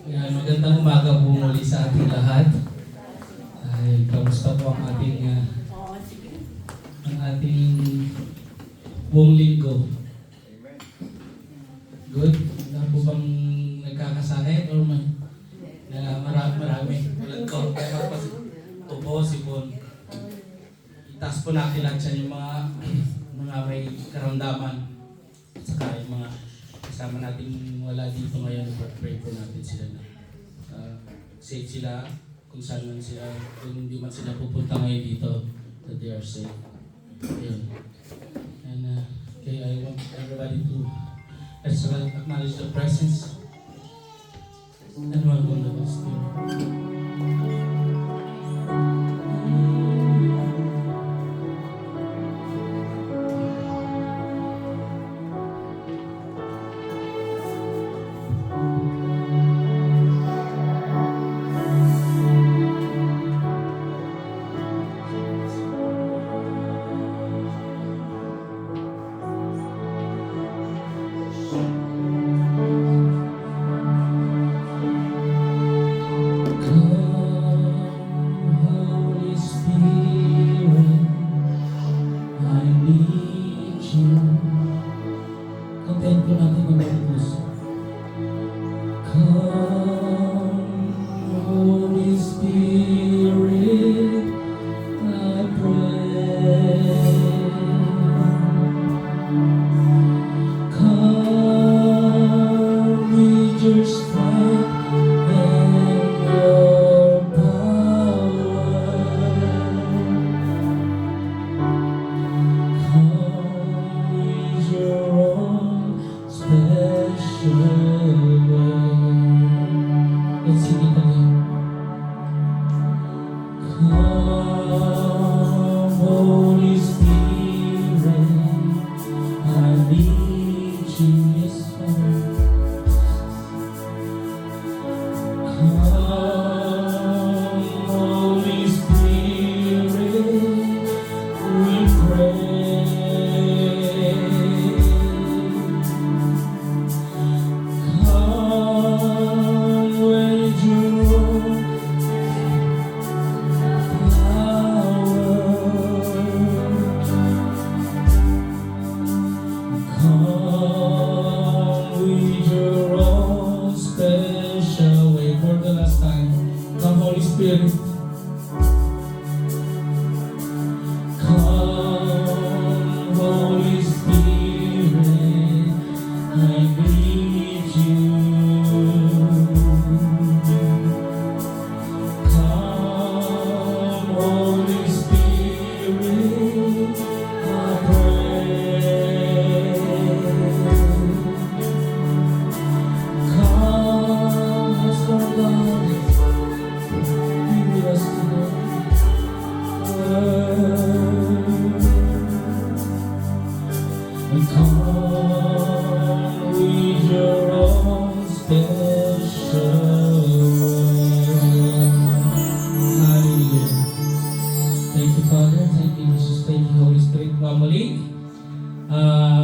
Magandang umaga po muli sa ating lahat. Ay, kamusta po ang ating buong linggo? Good? Wala po bang nagkakasakit or may marami? Tulad ko, kaya tubo, sipon. Itaas po natin lahat siya yung mga may karamdaman. Saka yung mga kasama natin wala dito ngayon, pray po natin sila na safe sila kung saan man sila, kung hindi man sila pupunta ngayon dito, that they are safe. Ayun. And okay, I want everybody to let's acknowledge the presence and welcome the Holy Spirit.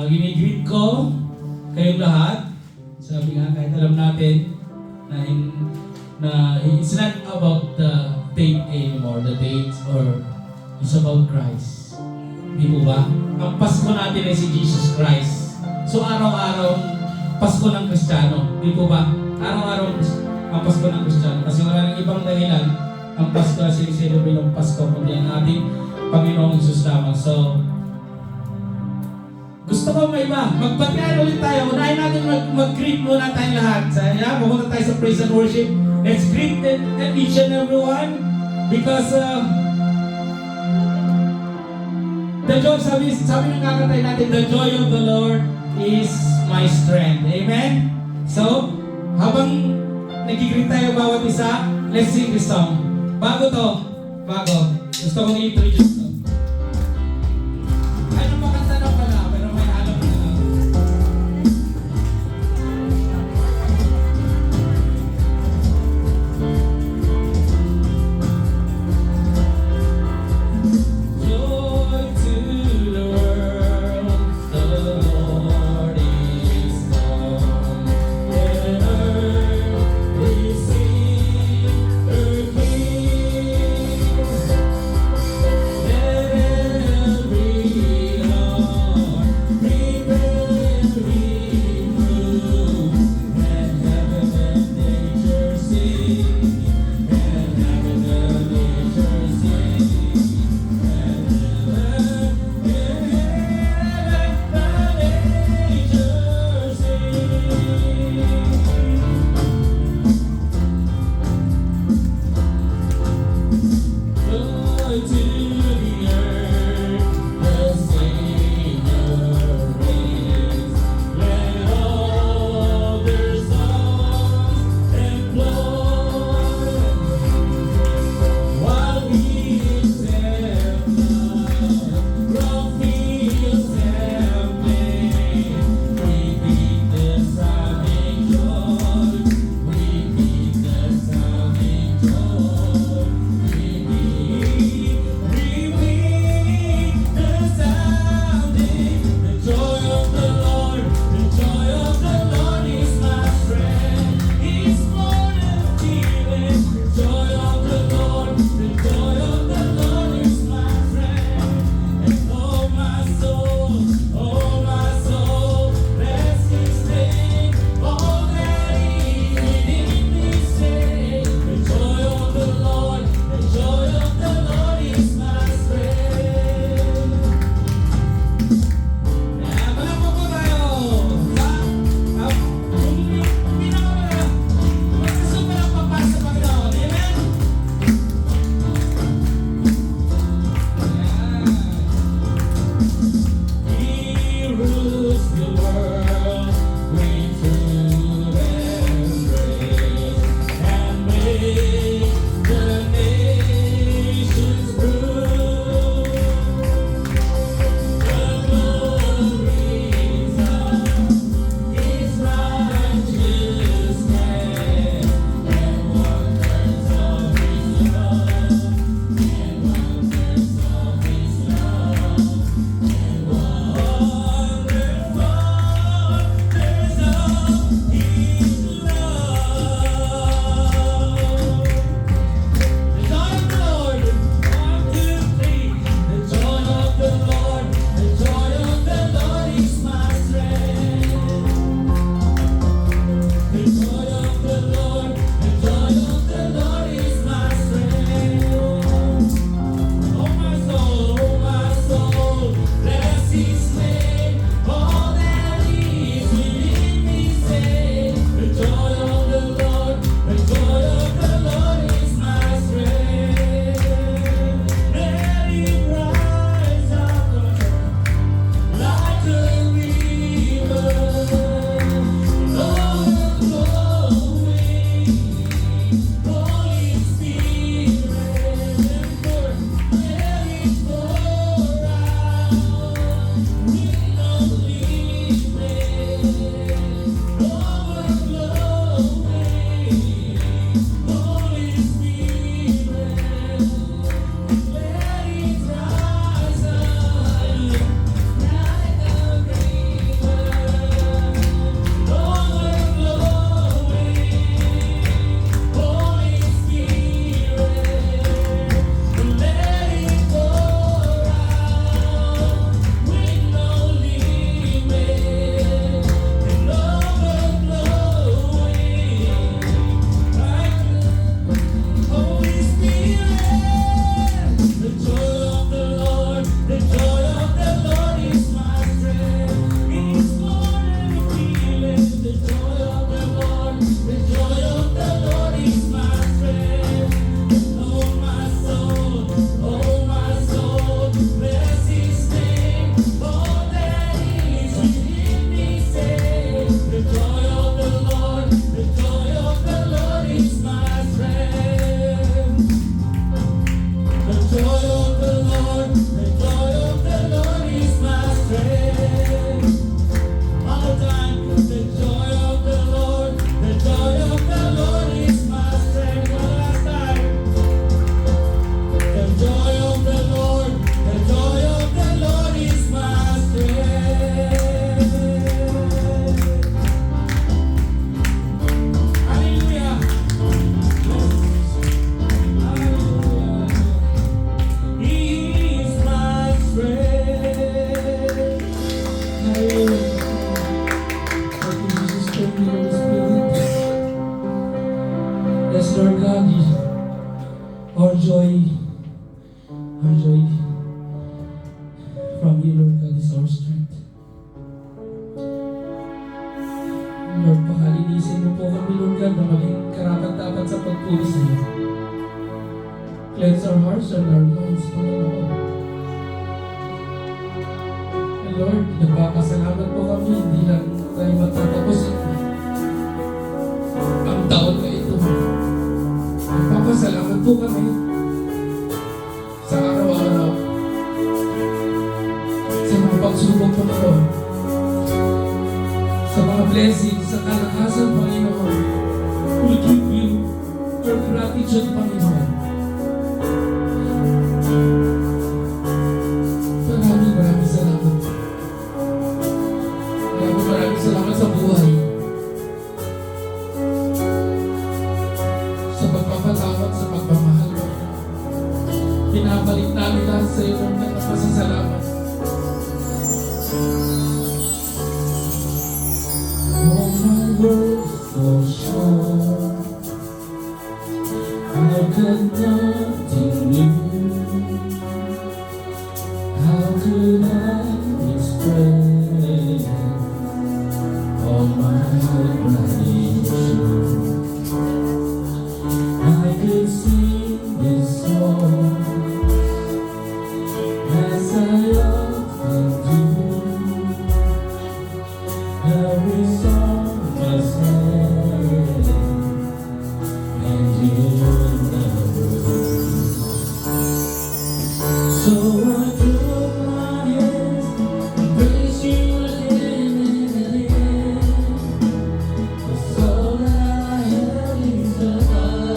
Ginigreet ko kayong lahat. Sabi nga, kahit alam natin na it's not about the date anymore, the dates, or it's about Christ. Di po ba? Ang Pasko natin ay si Jesus Christ. So araw-araw, Pasko ng Kristiyano. Di po ba? Araw-araw ang Pasko ng Kristiyano. Kasi wala nang ibang dahilan ang Pasko na siniselebrate ng Pasko, kundi ang ating Panginoong Jesus lamang. So, gusto ko may iba. Magpatian ulit tayo. Unahin natin mag-greet muna tayong lahat. Pumunta tayo sa praise and worship. Let's greet each and everyone. Because the joy, sabi ng kakatay natin, the joy of the Lord is my strength. Amen? So, habang nag-greet tayo bawat isa, let's sing this song. Bago. Gusto kong i-introduce to. Is Lord God, our joy from you, Lord God, is our strength. Lord, pakalinisin mo po kami, Lord God, na maging karapat-dapat sa pagpuri sa iyo. Cleanse our hearts and our minds, Panginoon. And Lord, nagpapasalamat po kami, hindi lang tayo matatapos ang taon na ito. Nagpapasalamat po kami sa araw-araw, sa mga pagsubok, Panginoon, sa mga blessings, sa kalakasan, Panginoon. We give you our gratitude, Panginoon. Maraming salamat. Maraming salamat sa buhay. Sa pagpapatawad, sa pagmamahal, Panginoon. Pinabalik namin lahat sa iyo ng pasasalamat. Oh, my words fall short. I got nothing new. How could I express all my gratitude? I could sing this song as I often do. Every song must end, and you never will. So I throw my hands and praise you again and again. 'Cause all that I have is a hallelujah,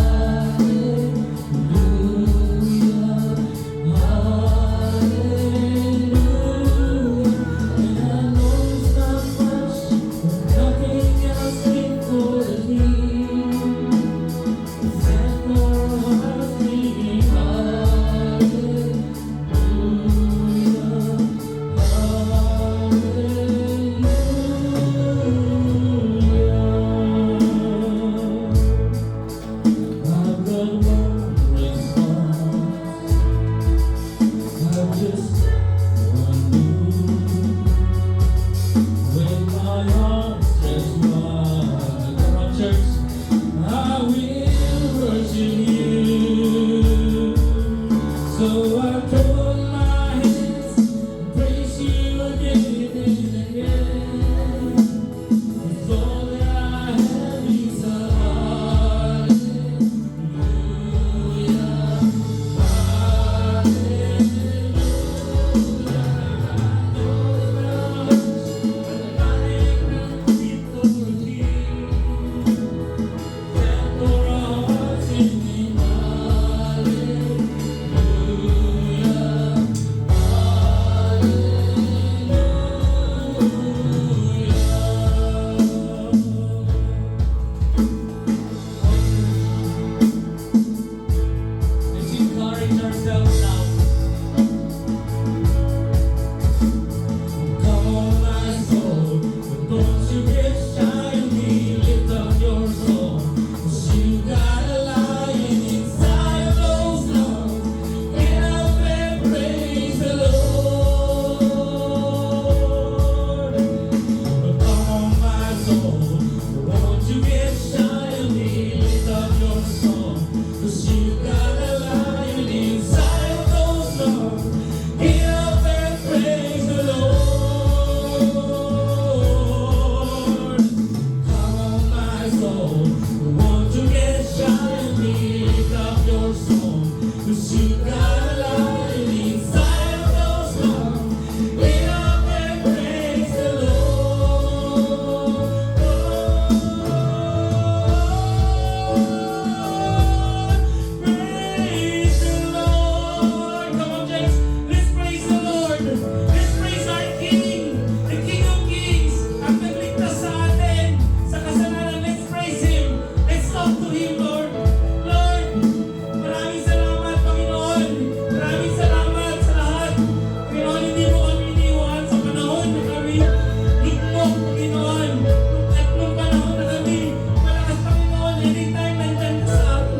hallelujah. And I know it's not much, but nothing else can for me. Except for a heart singing hallelujah, hallelujah. I've got one response. I've just one move. When my arms stretch wide, come on, church, I will worship you. So I throw my hands and praise you again and again. 'Cause all that I have is a hallelujah, Let's encourage ourselves now. Come on, my soul, don't you get shy of me. Lift up your soul, 'cause you got a lion inside of those lungs. Get up and praise the Lord. Come on, my soul, won't you get shy of me? Lift up your soul, 'cause you got a lion inside of those lungs. Get up and praise the Lord. Come on, my soul, won't you get shy of me? Lift up your soul, 'cause you got a lion inside of those lungs. Get up and praise the Lord. Praise the Lord. Come on, James. Let's praise the Lord. Let's praise our King, the King of Kings. Ang nagligtas sa atin sa kasalanan. Let's praise Him. Let's talk to Him, Lord. Lord, maraming salamat, Panginoon. Maraming salamat sa lahat. Panginoon, hindi mo kami iniwan sa panahon na kami lugmok, Panginoon. At nung panahon na kami malakas, Panginoon, anytime nandyan ka sa amin.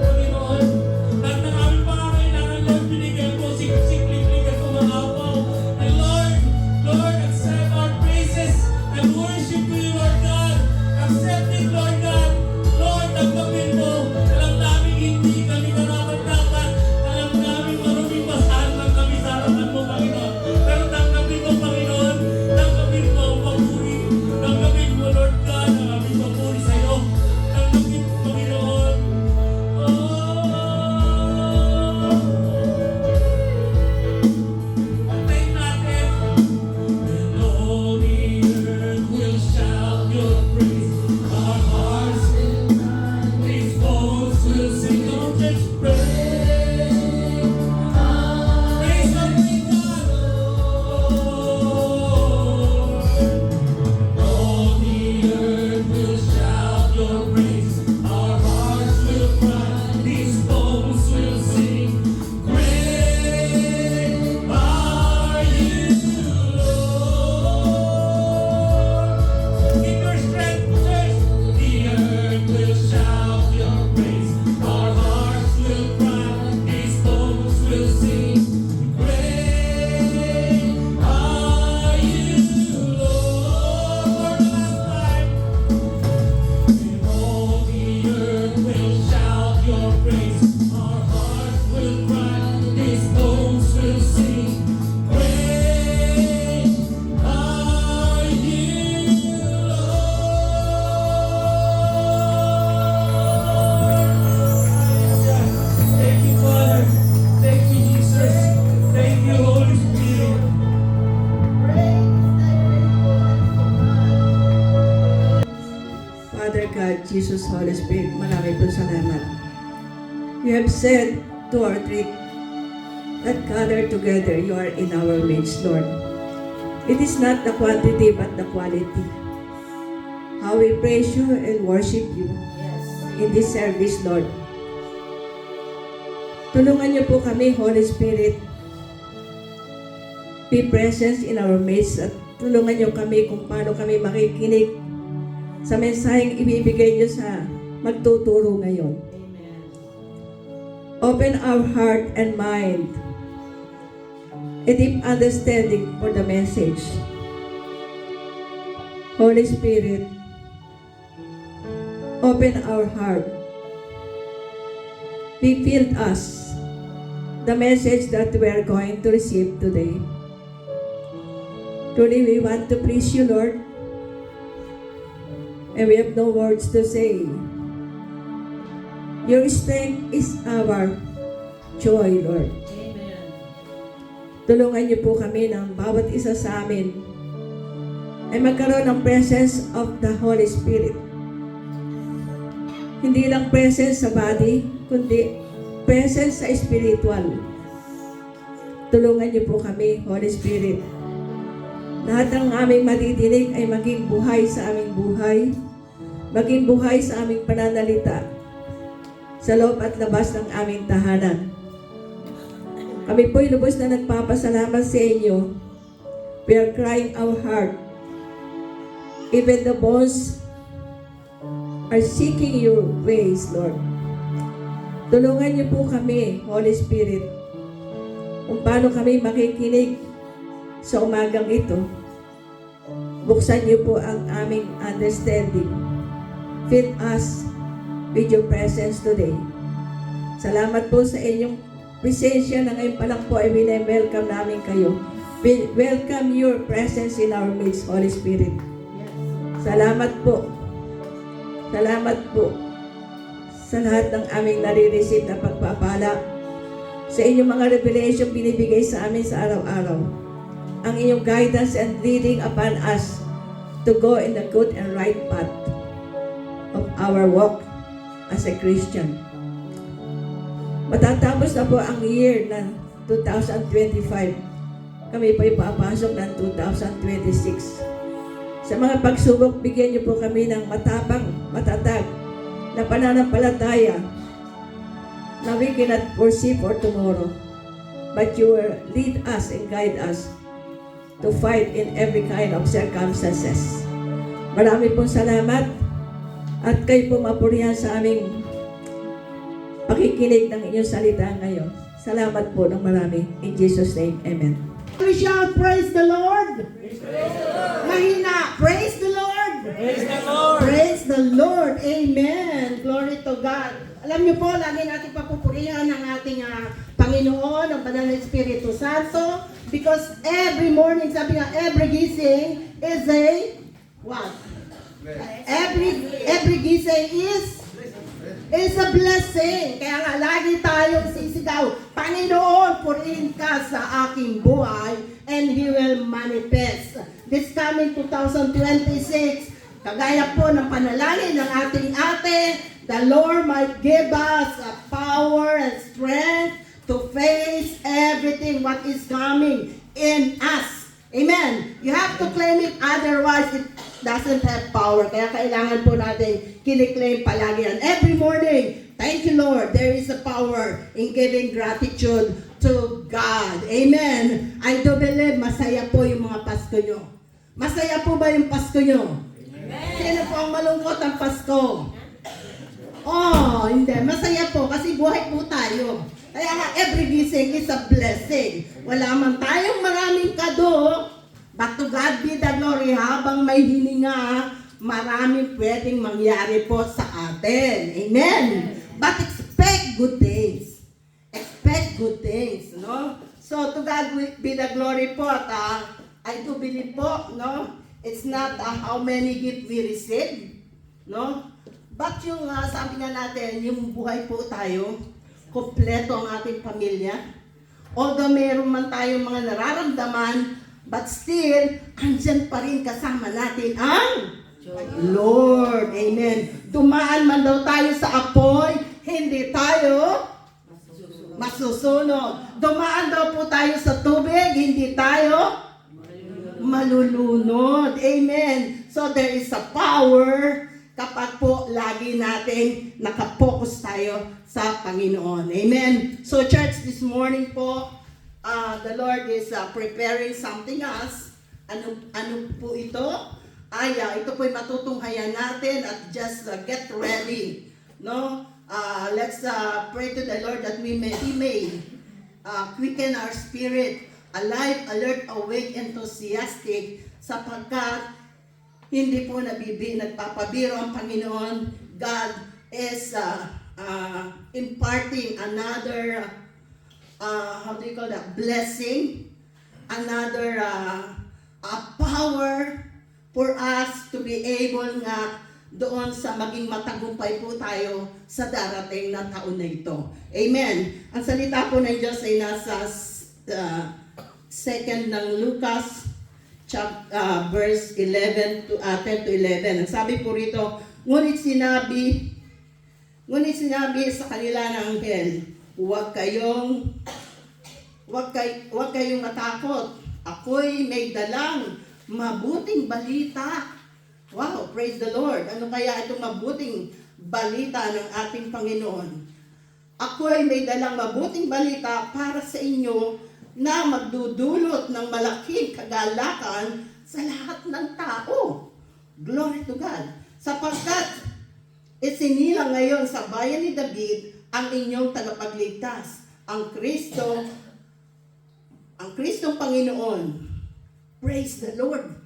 Jesus, Holy Spirit, marami po salamat. You have said to our three that gather together, you are in our midst, Lord. It is not the quantity but the quality. How we praise you and worship you in this service, Lord. Tulungan niyo po kami, Holy Spirit. Be present in our midst at tulungan niyo kami kung paano kami makikinig sa mensaheng ibibigay niyo sa magtuturo ngayon. Amen. Open our heart and mind, a deep understanding for the message. Holy Spirit, open our heart. Be filled us the message that we are going to receive today. Truly, we want to please you, Lord. And we have no words to say. Your strength is our joy, Lord. Amen. Tulungan niyo po kami ng bawat isa sa amin ay magkaroon ng presence of the Holy Spirit. Hindi lang presence sa body, kundi presence sa spiritual. Tulungan niyo po kami, Holy Spirit. Lahat ng aming madidinig ay maging buhay sa aming buhay, maging buhay sa aming pananalita, sa loob at labas ng aming tahanan. Kami po'y lubos na nagpapasalamat sa inyo. We are crying our heart. Even the bones are seeking your ways, Lord. Tulungan niyo po kami, Holy Spirit, kung paano kami makikinig sa umagang ito. Buksan niyo po ang aming understanding. Fill us with your presence today. Salamat po sa inyong presensya na ngayon pa lang po ay welcome namin kayo. We welcome your presence in our midst, Holy Spirit. Salamat po. Salamat po sa lahat ng aming nare-receive na pagpapala, sa inyong mga revelation binibigay sa amin sa araw-araw, ang inyong guidance and leading upon us to go in the good and right path of our walk as a Christian. Matatapos na po ang year ng 2025. Kami po ay papasok ng 2026. Sa mga pagsubok, bigyan niyo po kami ng matapang, matatag, na pananampalataya na we cannot foresee for tomorrow. But you will lead us and guide us to fight in every kind of circumstances. Marami pong salamat at kayo po mapurihan sa aming pakikinig ng inyong salita ngayon. Salamat po ng marami. In Jesus' name, Amen. We shall praise the Lord. Mahina, praise the Lord. Praise the Lord! Praise the Lord. Amen. Glory to God. Alam niyo po, lagi natin papupurihan ang ating Panginoon, ang Banal na Espiritu Santo, because every morning, sabi nga, every gising is a what? Every gising is a blessing. Kaya nga, lagi tayong sisigaw, Panginoon, purihin ka sa aking buhay, and He will manifest. This coming 2026, kagaya po ng panalangin ng ating ate, the Lord might give us a power and strength to face everything what is coming in us. Amen. You have to claim it, otherwise it doesn't have power. Kaya kailangan po natin kiniklaim palagi yan. Every morning, thank you Lord, there is a power in giving gratitude to God. Amen. I do believe masaya po yung mga Pasko nyo. Masaya po ba yung Pasko nyo? Amen. Sino po ang malungkot ang Pasko? Oh, hindi. Masaya po kasi buhay po tayo. Kaya nga, every gising is a blessing. Wala man tayong maraming kado, but to God be the glory, habang may hininga, maraming pwedeng mangyari po sa atin. Amen. But expect good things. Expect good things, no? So, to God be the glory po. At I do believe po, no? It's not how many gifts we receive, no? But yung sabi nga natin, yung buhay po tayo, kompleto ang ating pamilya. Although meron man tayong mga nararamdaman, but still, andyan pa rin kasama natin ang Lord. Amen. Dumaan man daw tayo sa apoy, hindi tayo masusunog. Dumaan daw po tayo sa tubig, hindi tayo malulunod. Amen. So there is a power kapag po lagi nating nakapokus tayo sa Panginoon. Amen. So church, this morning po, the Lord is preparing something else. Ano po ito? Ito po'y matutunghayan natin at just get ready. No? Let's pray to the Lord that He may quicken our spirit, alive, alert, awake, enthusiastic, sapagkat hindi po nagpapabiro ang Panginoon. God is imparting another, blessing, another power for us to be able nga doon sa maging matagumpay po tayo sa darating na taon na ito. Amen. Ang salita po ng Diyos ay nasa 2 ng Lucas verse 10 to 11. Ang sabi po rito, ngunit sinabi sa kanila ng anghel, huwag kayong matakot. Ako'y may dalang mabuting balita. Wow, praise the Lord. Ano kaya itong mabuting balita ng ating Panginoon? Ako ay may dalang mabuting balita para sa inyo na magdudulot ng malaking kagalakan sa lahat ng tao. Glory to God. Sapagkat isinilang ngayon sa bayan ni David ang inyong tagapagligtas, ang Kristong Panginoon. Praise the Lord.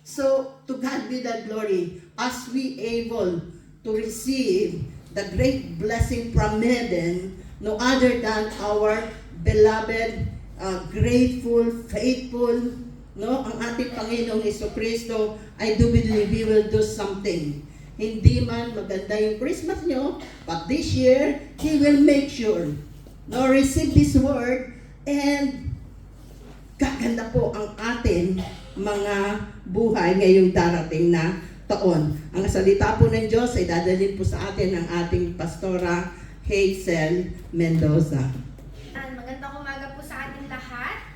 So, to God be the glory as we able to receive the great blessing from heaven, no other than our beloved, grateful, faithful, no, ang ating Panginoong Jesucristo. I do believe He will do something. Hindi man maganda yung Christmas nyo, but this year, He will make sure, no, receive this word, and gaganda po ang atin mga buhay ngayong darating na taon. Ang salita po ng Diyos ay dadalhin po sa atin ng ating pastora Hazel Mendoza. Magandang umaga po sa ating lahat.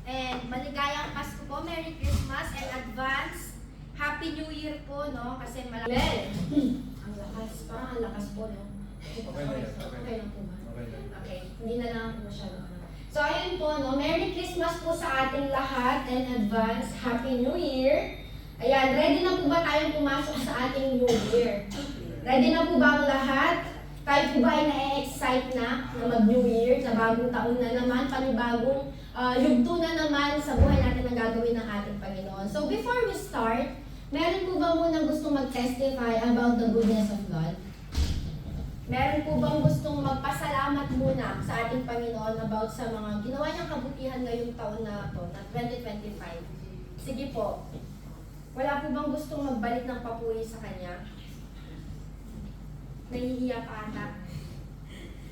And maligayang Pasko po, Merry Christmas and advance Happy New Year po, no? Kasi malaki. Ang lakas po, no? Okay lang po ba? Okay, hindi na lang masyado. So ayun po, no? Merry Christmas po sa ating lahat and advance Happy New Year. Ayan, ready na po ba tayong pumasok sa ating New Year? Ready na po ba ang lahat? Tayo po ba ay na-excite na mag-New Year, na bagong taon na naman, panibagong yugto na naman sa buhay natin ang gagawin ng ating Panginoon. So before we start, meron po ba munang gustong mag-testify about the goodness of God? Meron po bang gustong magpasalamat muna sa ating Panginoon about sa mga ginawa niyang kabutihan ngayong taon na ito, na 2025? Sige po. Wala po bang gustong magbalik ng papuri sa Kanya? Nahihiya pa ata.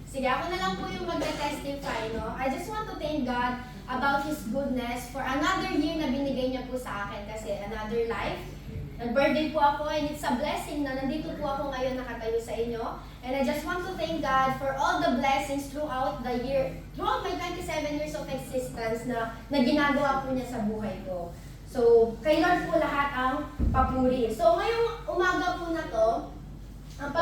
Sige, ako na lang po yung mag-testify, no? I just want to thank God about His goodness for another year na binigay niya po sa akin kasi another life. Nag-birthday po ako and it's a blessing na nandito po ako ngayon nakatayo sa inyo. And I just want to thank God for all the blessings throughout the year, throughout my 27 years of existence na ginagawa po niya sa buhay ko. So, kay Lord po lahat ang papuri. So, ngayong umaga po na to, ang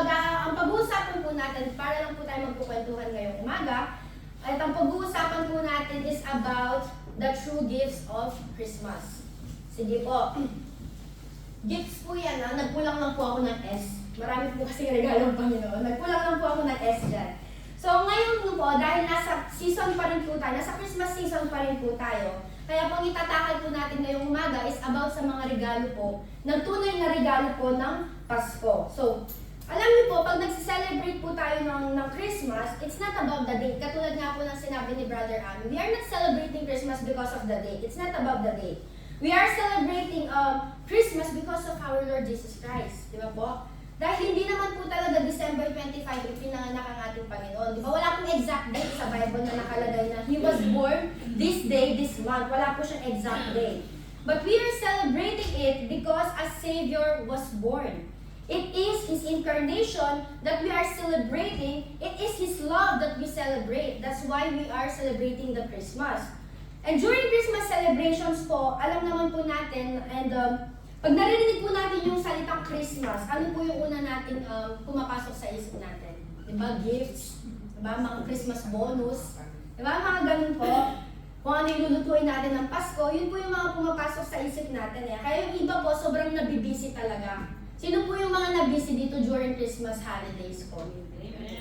pag-uusapan po natin, para lang po tayo magkukwentuhan ngayong umaga, at ang pag-uusapan po natin is about the true gifts of Christmas. Sige po. Gifts po yan, ha? Nagkulang lang po ako ng S. Marami po kasi regalo ng Panginoon. Nagkulang lang po ako ng S dyan. So ngayon po, dahil nasa season pa rin po tayo, nasa Christmas season pa rin po tayo, kaya pang itatakal po natin ngayong umaga is about sa mga regalo po, ng tunay na regalo po ng Pasko. So, alam niyo po, pag nagsi-celebrate po tayo ng Christmas, it's not about the date. Katulad nga po ng sinabi ni Brother Ami, we are not celebrating Christmas because of the date. It's not about the date. We are celebrating Christmas because of our Lord Jesus Christ. Di ba po? Dahil hindi naman po talaga December 25 ipinanganak ang ating Panginoon. Di ba? Wala pong exact date sa Bible na nakalagay na He was born this day, this month. Wala po siyang exact date. but we are celebrating it because a Savior was born. It is His incarnation that we are celebrating. It is His love that we celebrate. That's why we are celebrating the Christmas. And during Christmas celebrations po, alam naman po natin, and pag narinig po natin yung salitang Christmas, ano po yung una natin pumapasok sa isip natin? Diba? Gifts, diba? Mga Christmas bonus, diba? Mga ganun po. Kung ano yung lulutuin natin ng Pasko, yun po yung mga pumapasok sa isip natin. Kaya yung iba po, sobrang nabibisi talaga. Sino po yung mga nabisi dito during Christmas holidays po?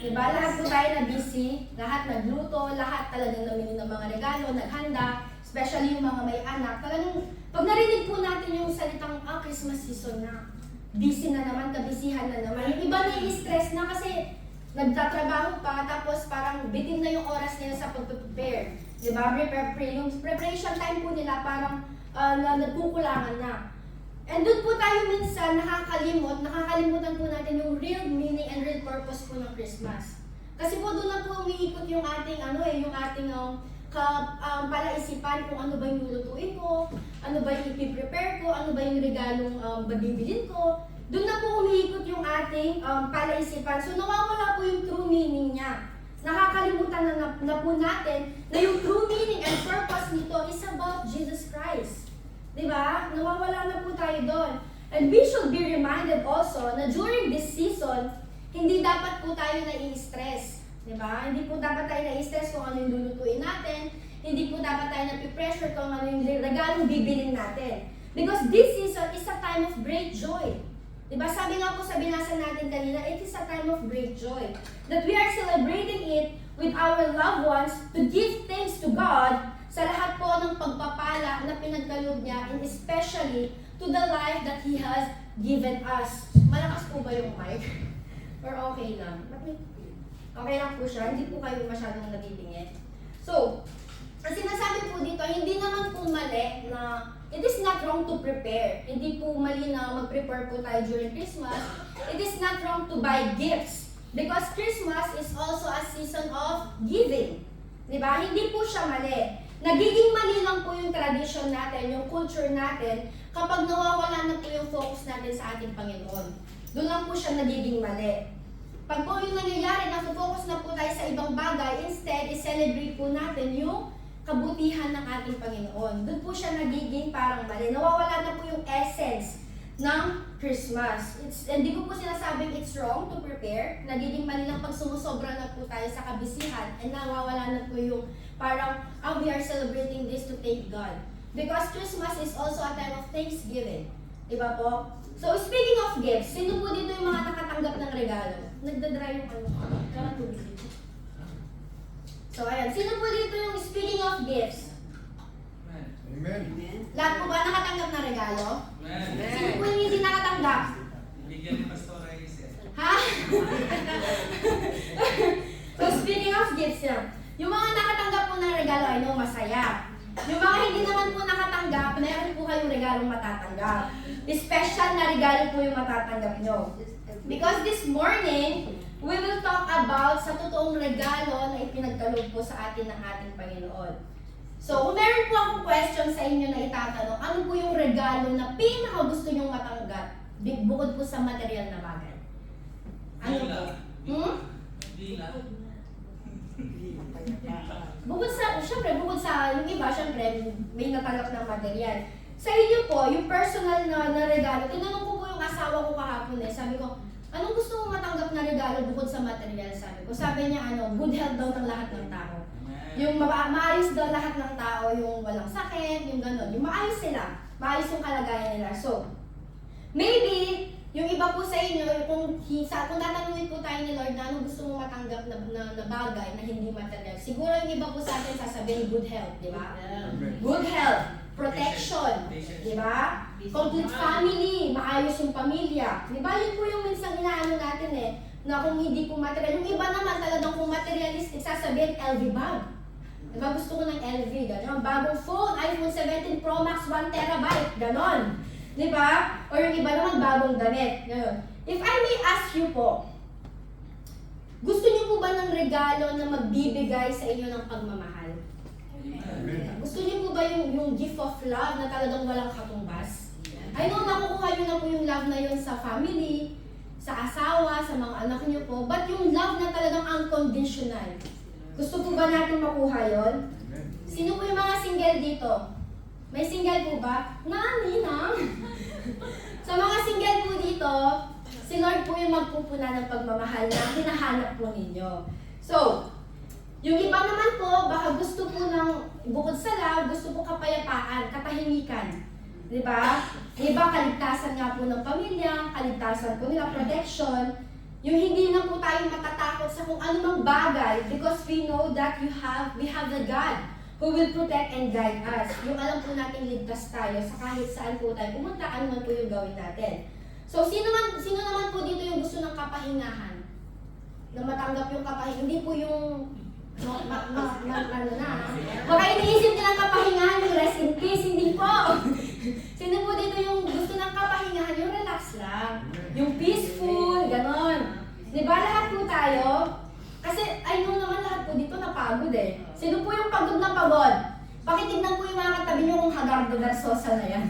Diba? Lahat po tayo nabisi, lahat nagluto, lahat talagang namili ng mga regalo, naghanda, especially yung mga may anak. Talagang, pag narinig po natin yung salitang, Christmas season na, busy na naman, kabisihan na naman. Yung iba na-stress na kasi nagtatrabaho pa, tapos parang bitin na yung oras nila sa pag-prepare. Diba? Yung preparation time po nila parang nagkukulangan na. And doon po tayo minsan nakakalimutan po natin yung real meaning and real purpose po ng Christmas. Kasi po doon na po umiikot yung ating yung ating palaisipan kung ano ba yung lulutuin ko, ano ba yung ipiprepare ko, ano ba yung regalong babibilin ko. Doon na po umiikot yung ating palaisipan. So nawawala po yung true meaning niya. Nakakalimutan na po natin na yung true meaning and purpose nito is about Jesus Christ. Diba? Nawawala na po tayo doon. And we should be reminded also na during this season, hindi dapat po tayo nai-stress. Diba? Hindi po dapat tayo nai-stress kung ano yung lulutuin natin. Hindi po dapat tayo napipressure kung ano yung regalong bibilin natin. Because this season is a time of great joy. Diba? Sabi nga po sa binasa natin kanina, it is a time of great joy. That we are celebrating it with our loved ones to give thanks to God sa lahat po ng pagpapala na pinagkaloob niya, and especially to the life that He has given us. Malakas po ba yung mic? Or okay lang? Okay lang po siya, hindi po kayo masyadong nabibingit. So, ang sinasabi po dito, hindi naman po mali na it is not wrong to prepare. Hindi po mali na mag-prepare po tayo during Christmas. It is not wrong to buy gifts. Because Christmas is also a season of giving. Diba? Hindi po siya mali. Nagiging mali lang po yung tradition natin, yung culture natin, kapag nawawala na po yung focus natin sa ating Panginoon. Doon lang po siya nagiging mali. Pag po yung nangyayari, nasa-focus na po tayo sa ibang bagay, instead, i-celebrate po natin yung kabutihan ng ating Panginoon. Doon po siya nagiging parang mali. Nawawala na po yung essence ng Christmas. Hindi ko po sinasabing it's wrong to prepare. Nagiging mali lang pag sumusobra na po tayo sa kabisihan and nawawala na po yung parang, we are celebrating this to thank God. Because Christmas is also a time of thanksgiving. Diba po? So, speaking of gifts, sino po dito yung mga nakatanggap ng regalo? Nagdadry yung tubig dito. So, ayan. Sino po dito yung speaking of gifts? Amen. Lahat po ba nakatanggap ng regalo? Amen. Sino po yung hindi nakatanggap? Bigyan ni Pastor Reyes eh. Ha? So, speaking of gifts yan, yung mga nakatanggap po ng regalo, I know, masaya. Yung mga hindi naman po nakatanggap, meron po kayong regalong matatanggap. Special na regalo po yung matatanggap nyo. Because this morning, we will talk about sa totoong regalo na ipinagkaloob po sa atin ng ating Panginoon. So, kung meron po akong question sa inyo na itatanong, ano po yung regalo na pinakagusto nyong matanggap bukod po sa material na bagay? Ano po? Dila. Bukod sa, yung iba, syempre, may natanggap ng material. Sa inyo po, yung personal na regalo, tinanong ko po yung asawa ko kahapon sabi ko, anong gusto mong matanggap na regalo bukod sa material? Sabi niya, good health daw ng lahat ng tao. Yung maayos daw lahat ng tao, yung walang sakit, yung gano'n. Yung maayos sila, maayos yung kalagayan nila. So, maybe, yung iba po sa inyo, kung tatanungin po tayo ni Lord na anong gusto mong matanggap na bagay na hindi material, siguro yung iba po sa atin sasabihin good health, di ba? Good health, protection, di ba? Complete family, maayos yung pamilya. Di ba? Yun po yung minsan inaano natin na kung hindi po material. Yung iba naman talagang kung materialistic, sasabihin LV bag. Di ba? Gusto ko ng LV, gano'n. Bagong phone, iPhone 17 Pro Max, 1 terabyte, gano'n. Di ba? Or yung iba naman bagong damit. Gano'n. If I may ask you po, gusto niyo po ba ng regalo na magbibigay sa inyo ng pagmamahal? Gusto niyo po ba yung gift of love na talagang walang katumbas? I know nakukuha niyo na po yung love na yun sa family, sa asawa, sa mga anak niyo po, but yung love na talagang unconditional. Gusto po ba natin makuha yon? Sino po yung mga single dito? May single po ba? Nani na? Sa mga single po dito, si Lord po yung magpupuna ng pagmamahal na hinahanap po ninyo. So, yung iba naman po, baka gusto po ng, bukod sa love, gusto po kapayapaan, katahimikan. Diba? Yung iba, kaligtasan nga po ng pamilya, kaligtasan po nila, protection. Yung hindi na po tayo matatakot sa kung anumang bagay because we know that we have the God who will protect and guide us. Yung alam po natin ligtas tayo sa kahit saan po tayo pumunta, ano man po yung gawin natin. So, sino naman po dito yung gusto ng kapahingahan? Na matanggap yung kapahingahan? Hindi po yung baka iniisip nilang kapahingahan yung rest in peace, hindi po. Sino po dito yung gusto ng kapahingahan? Yung relax lang, yung peaceful, ganon. Diba lahat po tayo? Kasi I know naman lahat po dito napagod eh. Sino po yung pagod na pagod? Pakitignan po yung mga katabi nyo kung Hagardo Garzosa na yan.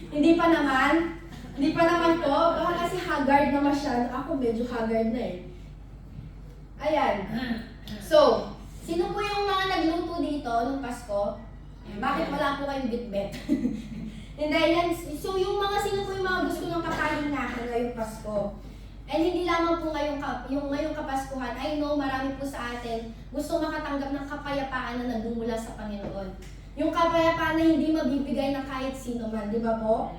Hindi pa naman? Hindi pa naman po? Baka kasi haggard na masyado. Ako medyo haggard na eh. Ayan. So, sino po yung mga nagluto dito nung Pasko? Bakit wala po kayong bitbit? Hindi, yan. So, yung mga sino po yung mga gusto ng kapahingahan ngayong Pasko? And hindi lamang po yung ngayong Kapaskuhan, I know marami po sa atin gusto makatanggap ng kapayapaan na nagmumula sa Panginoon. Yung kapayapaan na hindi mabibigay ng kahit sino man, di ba po?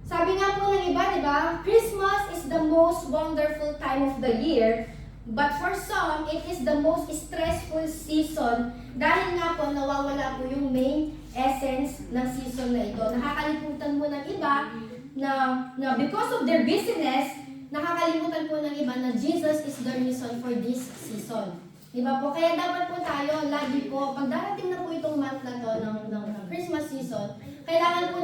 Sabi nga po ng iba, di ba? Christmas is the most wonderful time of the year, but for some, it is the most stressful season dahil nga po nawawala po yung main essence ng season na ito. Nakakalimutan mo ng iba na because of their busyness, nakakalimutan po ng iba na Jesus is the reason for this season. Diba po? Kaya dapat po tayo, lagi po, pag darating na po itong month na to ng Christmas season, kailangan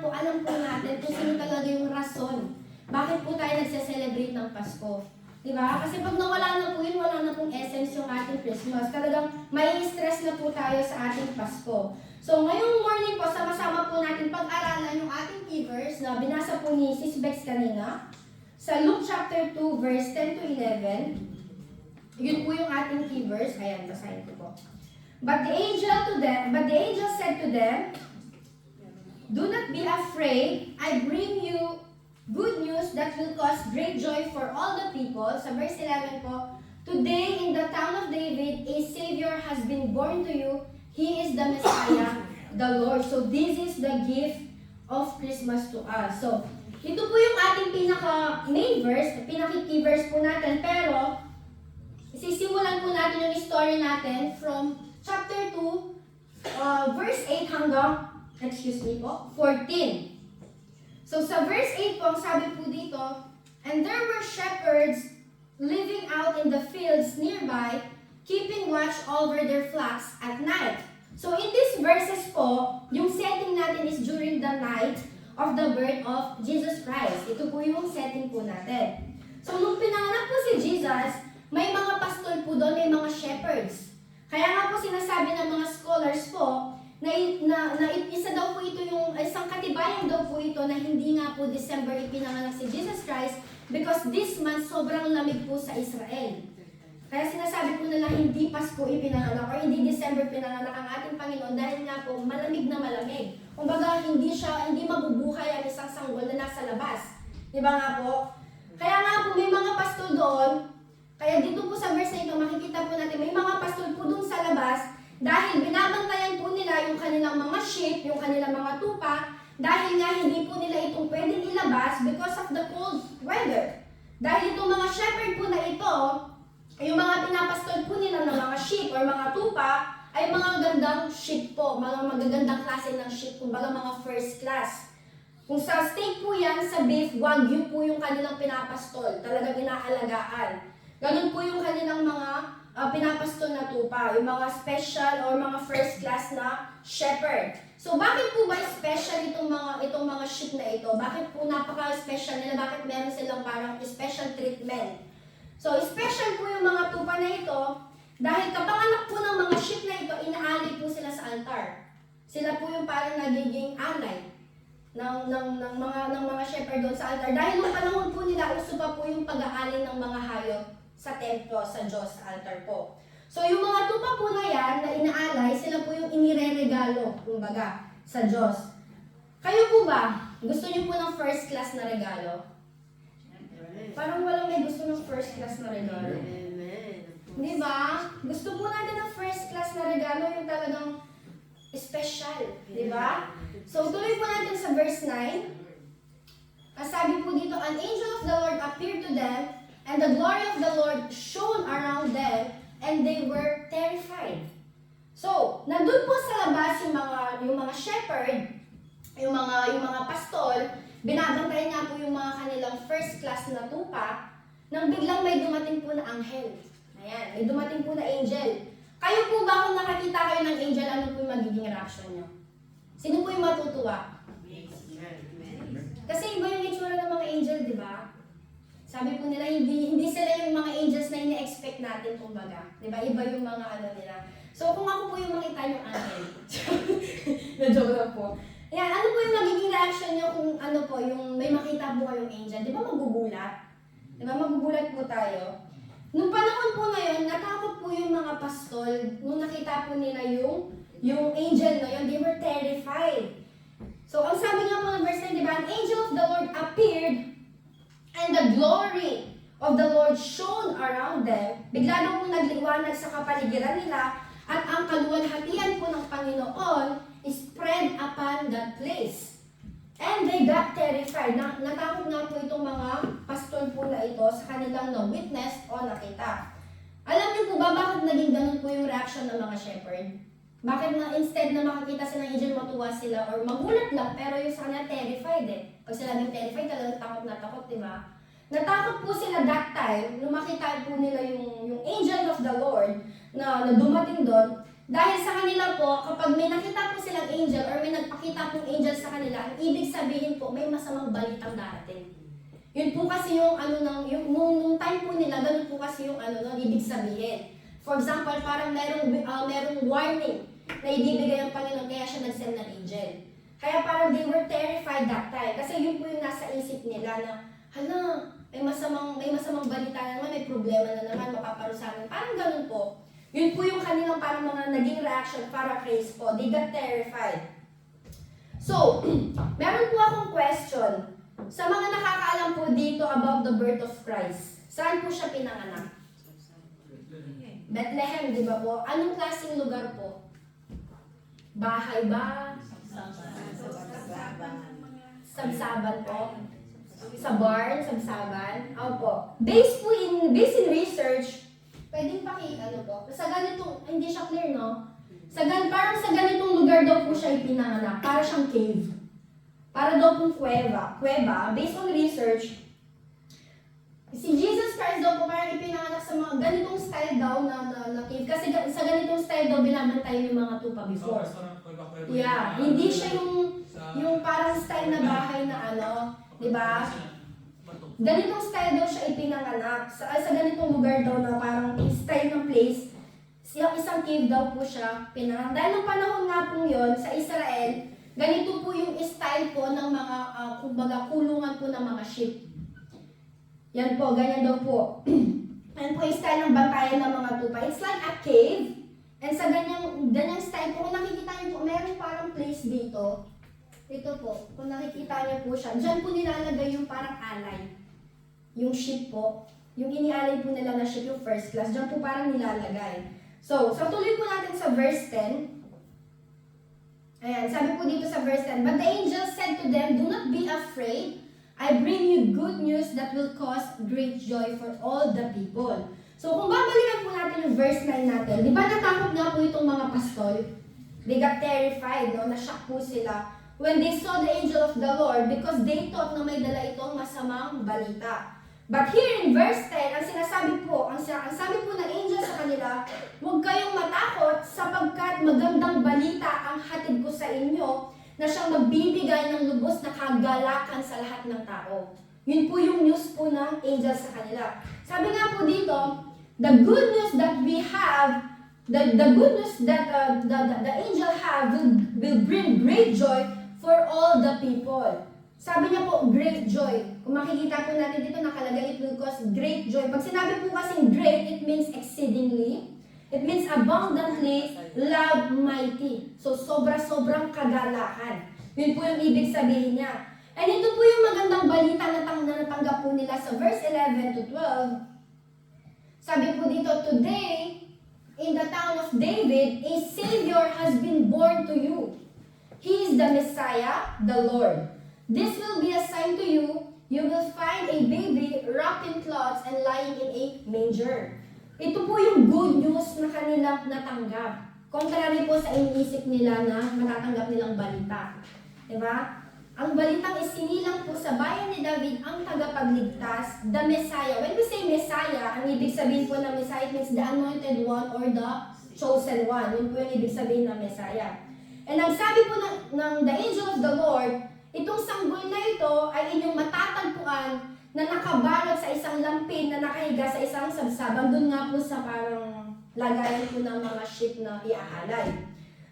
po, alam po natin kung sino talaga yung rason. Bakit po tayo nagse-celebrate ng Pasko? Diba? Kasi pag nawala na po yun, wala na pong essence yung ating Christmas. Talagang may stress na po tayo sa ating Pasko. So, ngayong morning po, sama-sama po natin pag-aralan yung ating key verse na binasa po ni Sis Bex kanina. Sa Luke chapter 2, verse 10 to 11, yun po yung ating key verse. Ayan, basahin ko po. But the angel said to them, "Do not be afraid. I bring you good news that will cause great joy for all the people." Sa verse 11 po, "Today in the town of David, a Savior has been born to you. He is the Messiah, the Lord." So this is the gift of Christmas to us. So, ito po yung ating pinaka-main verse, pinaka-key verse po natin, pero sisimulan po natin yung story natin from chapter 2, verse 8 hanggang, 14. So sa verse 8 po, sabi po dito, "And there were shepherds living out in the fields nearby, keeping watch over their flocks at night." So in these verses po, yung setting natin is during the night of the birth of Jesus Christ. Ito po yung setting po natin. So nung pinanganak po si Jesus, may mga pastol po doon, may mga shepherds. Kaya nga po sinasabi ng mga scholars po na isa daw po ito yung isang katibayan daw po ito na hindi nga po December ipinanganak si Jesus Christ because this month sobrang lamig po sa Israel. Kaya sinasabi po nila hindi Pasko ipinanganak or hindi December pinanganak ang ating Panginoon dahil nga po malamig na malamig. Kumbaga hindi mabubuhay ang isang sanggol na nasa labas. Di ba nga po? Kaya nga po may mga pastol doon. Kaya dito po sa verse na ito makikita po natin may mga pastol po doon sa labas dahil binabantayan po nila yung kanilang mga sheep, yung kanilang mga tupa dahil nga hindi po nila itong pwedeng ilabas because of the cold weather. Dahil itong mga shepherd po na ito, yung mga pinapastol po nila ng mga sheep or mga tupa ay mga gandang sheep po, mga magagandang klase ng sheep, kumbaga mga first class. Kung sa steak po yan, sa beef, wagyu po yung kanilang pinapastol, talagang inaalagaan. Ganun po yung kanilang mga pinapastol na tupa, yung mga special or mga first class na shepherd. So bakit po ba special itong mga sheep na ito? Bakit po napaka-special nila? Bakit meron silang parang special treatment? So special po yung mga tupa na ito dahil kapanganak po ng mga sheep ship na ito, inaalay po sila sa altar. Sila po yung parang nagiging alay ng mga shepherd doon sa altar. Dahil nung panahon po nila, uso pa po yung pag-aalay ng mga hayop sa templo, sa Diyos, sa altar po. So yung mga tupa po na yan, na inaalay, sila po yung inireregalo, kumbaga, sa Diyos. Kayo po ba, gusto niyo po ng first class na regalo? Parang walang may gusto ng first class na regalo. Di ba? Gusto po natin ng first class na regalo, yung talagang special. Di ba? So, tuloy po natin sa verse 9. Ang sabi po dito, an angel of the Lord appeared to them, and the glory of the Lord shone around them, and they were terrified. So, nandun po sa labas yung mga shepherd, yung mga pastol, binabantayan nga po yung mga kanilang first class na tupa, nang biglang may dumating po na anghel. Ayan, may dumating po na angel. Kayo po ba kung nakakita kayo ng angel, ano po yung magiging reaction nyo? Sino po yung matutuwa? Kasi iba yung itsura ng mga angel, di ba? Sabi po nila, hindi sila yung mga angels na ini-expect natin, kumbaga. Di ba? Iba yung mga ano nila. So, kung ako po yung makita yung angel, na-joke lang po. Yan, ano po yung magiging reaction nyo kung ano po, yung may makita po kayong angel? Di ba magugulat? Di ba magugulat po tayo? Nung panahon po ngayon, natakot po yung mga pastol nung nakita po nila yung angel na yun, they were terrified. So, ang sabi nga po ng verse 9, di ba? An angel of the Lord appeared, and the glory of the Lord shone around them. Bigla daw pong nagliwanag sa kapaligiran nila, at ang kaluwalhatian po ng Panginoon spread upon that place. And they got terrified. Natakot nga po itong mga pastol po na ito sa kanilang na-witness o nakita. Alam niyo po ba bakit naging ganun po yung reaction ng mga shepherd? Bakit na instead na makakita sila ng angel, matuwa sila or magulat lang, pero yung sa kanila terrified eh. Pag sila nang terrified, talagang takot na takot, di ba? Natakot po sila that time, nung makita po nila yung angel of the Lord na dumating doon. Dahil sa kanila po, kapag may nakita po silang angel or may nagpakita pong angel sa kanila, ang ibig sabihin po, may masamang balitang darating. Yun po kasi yung nung time po nila, ganun po kasi yung ibig sabihin. For example, parang merong warning na ibibigay ang Panginoon, kaya siya nag-send ng angel. Kaya parang they were terrified that time. Kasi yun po yung nasa isip nila na, hala, may masamang balita na naman, may problema na naman, mapaparusahan. Parang ganun po. Yun po yung kanilang parang mga naging reaction para praise po. They got terrified. So, meron po akong question. Sa mga nakakaalam po dito about the birth of Christ, saan po siya pinanganak? Bethlehem, di ba po? Anong klaseng lugar po? Bahay ba? Sabsaban po? Sa barn, sabsaban? Opo. Based in research, pwedeng po? Sa ganitong, hindi siya clear, no? Parang sa ganitong lugar daw po siya ipinanganak. Para siyang cave. Para daw pong kuweba. Based on research, si Jesus Christ daw po parang ipinanganak sa mga ganitong style daw na cave. Kasi sa ganitong style daw binabantayan yung mga tupa before. Yeah, hindi siya yung parang style na bahay na di ba? Ganitong style daw siya ipinanganak. Sa ganitong lugar daw na parang style ng place, isang cave daw po siya pinanganak. Dahil ng panahon nga po yun, sa Israel, ganito po yung style po ng mga, kumbaga, kulungan po ng mga sheep. Yan po, ganyan daw po. Yan po yung style ng bantayan ng mga tupa. It's like a cave. And sa ganyang style po, kung nakikita niyo po, meron parang place dito. Ito po, kung nakikita niyo po siya, dyan po nilalagay yung parang alay. Yung sheep po. Yung inialay po nila na sheep, yung first class, dyan po parang nilalagay. So tuloy po natin sa verse 10. Ayan, sabi po dito sa verse 10, but the angel said to them, do not be afraid. I bring you good news that will cause great joy for all the people. So kung babalikan po natin yung verse 9 natin, di ba natakot nga po itong mga pastol? They got terrified, no? Na-shock po sila when they saw the angel of the Lord because they thought na may dala itong masamang balita. But here in verse 10, ang sabi po ng angel sa kanila, huwag kayong matakot sapagkat magandang balita ang hatid ko sa inyo na siyang magbibigay ng lubos na kagalakan sa lahat ng tao. Yun po yung news po ng angel sa kanila. Sabi nga po dito, the good news that we have the good news that the angel have will bring great joy for all the people. Sabi niya po, great joy. Kung makikita po natin dito nakalagay, it will cause great joy. Pag sinabi po kasing great, it means exceedingly. It means abundantly, loud, mighty. So, sobrang kagalakan. Yun po yung ibig sabihin niya. And ito po yung magandang balita na natanggap po nila sa verse 11 to 12. Sabi po dito, today, in the town of David, a Savior has been born to you. He is the Messiah, the Lord. This will be a sign to you. You will find a baby wrapped in cloths and lying in a manger. Ito po yung good news na kanilang natanggap. Contrary po sa iniisip nila na matatanggap nilang balita. Diba? Ang balitang isinilang po sa bayan ni David ang tagapagligtas, the Messiah. When we say Messiah, ang ibig sabihin po ng Messiah, it means the anointed one or the chosen one. Yun po yung ibig sabihin ng Messiah. And ang sabi po ng the angel of the Lord, itong sanggol na ito ay inyong matatagpuan na nakabalot sa isang lampin na nakahiga sa isang sabsaban. Doon nga po sa parang lagayan po ng mga sheep na iaalay.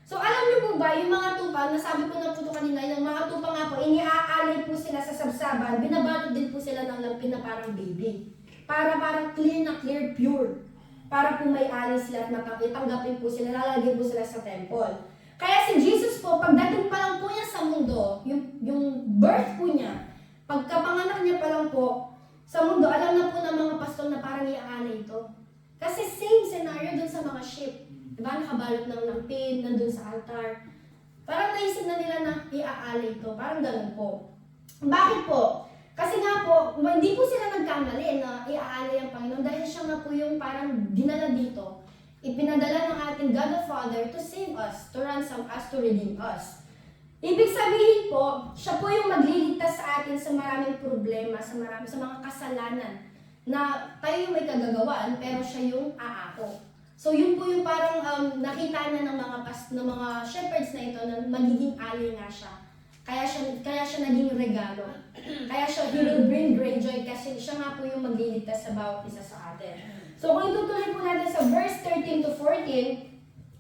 So alam niyo po ba, yung mga tupa, nasabi ko na po ito kanina, yung mga tupa nga po, iniaalay po sila sa sabsaban, binabalot din po sila ng lampin na parang baby. Parang clear na clear, pure. Para po may alay sila at tanggapin po sila, lalagay po sila sa temple. Kaya si Jesus po, pagdating pa lang po niya sa mundo, yung birth po niya, pagkapanganak niya pa lang po sa mundo, alam na po ng mga pastor na parang iaalay ito. Kasi same scenario dun sa mga sheep. Diba? Nakabalot ng lampin, nandun sa altar. Parang naisip na nila na iaalay ito. Parang ganun po. Bakit po? Kasi nga po, hindi po sila nagkamali na iaalay ang Panginoon dahil siya nga po yung parang dinala dito. Ipinadala ng ating God the Father to save us, to ransom us, to redeem us. Ibig sabihin po, siya po yung magliligtas sa atin sa maraming problema, sa mga kasalanan na tayo yung may kagagawaan pero siya yung aako. So yun po yung parang nakita na ng mga shepherds na ito na magiging alay nga siya. Kaya siya naging regalo. Kaya siya, he will bring great joy kasi siya nga po yung magliligtas sa bawat isa sa atin. So kung itutuloy po natin sa verse 13 to 14,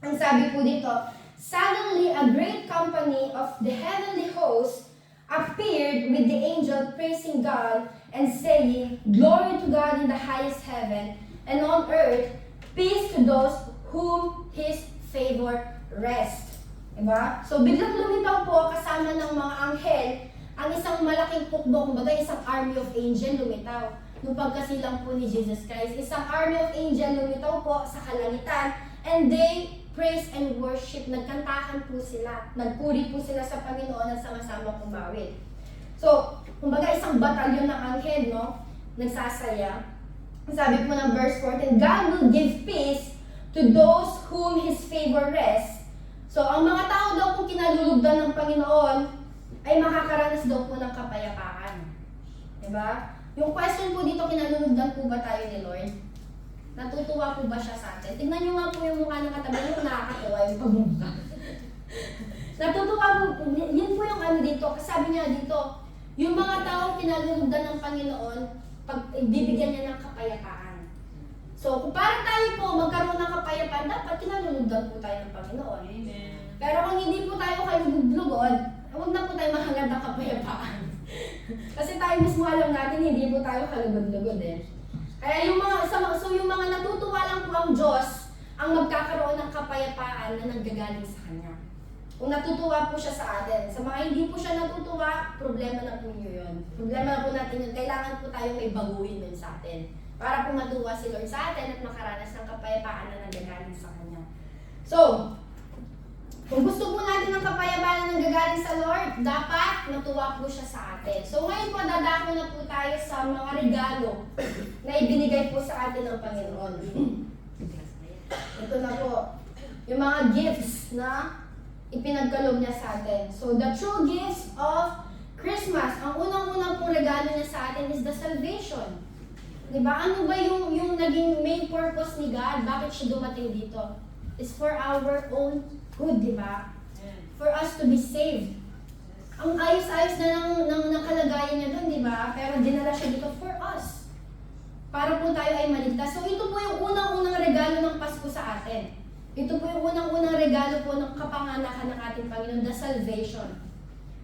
ang sabi po dito, suddenly a great company of the heavenly host appeared with the angel praising God and saying, glory to God in the highest heaven, and on earth, peace to those whom His favor rests. Diba? So biglang lumitaw po kasama ng mga anghel ang isang malaking hukbo, kumbaga isang army of angel lumitaw. Nung pagkasilang po ni Jesus Christ, isang army of angel lumitaw po sa kalangitan, and they praise and worship, nagkantahan po sila, nagpuri po sila sa Panginoon at sama-sama kumawit. So, kumbaga isang batalyon ng anghel, no? Nagsasaya. Sabi po ng verse 14, God will give peace to those whom His favor rests. So, ang mga tao daw po kinalulugdan ng Panginoon ay makakaranas daw po ng kapayapaan. Diba? Yung question po dito, kinalulugdan po ba tayo ni Lord? Natutuwa po ba siya sa atin? Tingnan nyo nga po yung mukha ng katabi nyo, nakakatuwa yung pagmumukha. Natutuwa po, yun po yung ano dito, kasabi niya dito, yung mga taong kinalulugdan ng Panginoon, bibigyan niya ng kapayapaan. So, kung parang tayo po magkaroon ng kapayapaan, dapat kinalulugdan po tayo ng Panginoon. Amen. Pero kung hindi po tayo kalugod-lugod, huwag na po tayo mahangad ng kapayapaan. Kasi tayo mismo alam natin, hindi po tayo kalugod-lugod eh. Kaya yung mga natutuwa lang po ang Diyos ang magkakaroon ng kapayapaan na nanggagaling sa Kanya. Kung natutuwa po siya sa atin. Sa mga hindi po siya natutuwa, problema na po niyo yun. Problema na po natin yun. Kailangan po tayo may baguhin din sa atin. Para po matuwa si Lord sa atin at makaranas ng kapayapaan na nanggagaling sa Kanya. So, kung gusto po natin ng kapayapaan na nanggagaling sa Lord, dapat matuwa po siya sa atin. So ngayon po, dadako na po tayo sa mga regalo na ibinigay po sa atin ng Panginoon. Ito na po, yung mga gifts na ipinagkaloob niya sa atin. So the true gifts of Christmas, ang unang-unang pong regalo niya sa atin is the salvation. Diba? Ano ba yung naging main purpose ni God? Bakit siya dumating dito? It's for our own good, di ba? For us to be saved. Ang ayos-ayos na ng kalagayan niya doon, di ba? Pero dinala siya dito for us. Para po tayo ay maligtas. So ito po yung unang-unang regalo ng Pasko sa atin. Ito po yung unang-unang regalo po ng kapanganakan ng ating Panginoon, the salvation.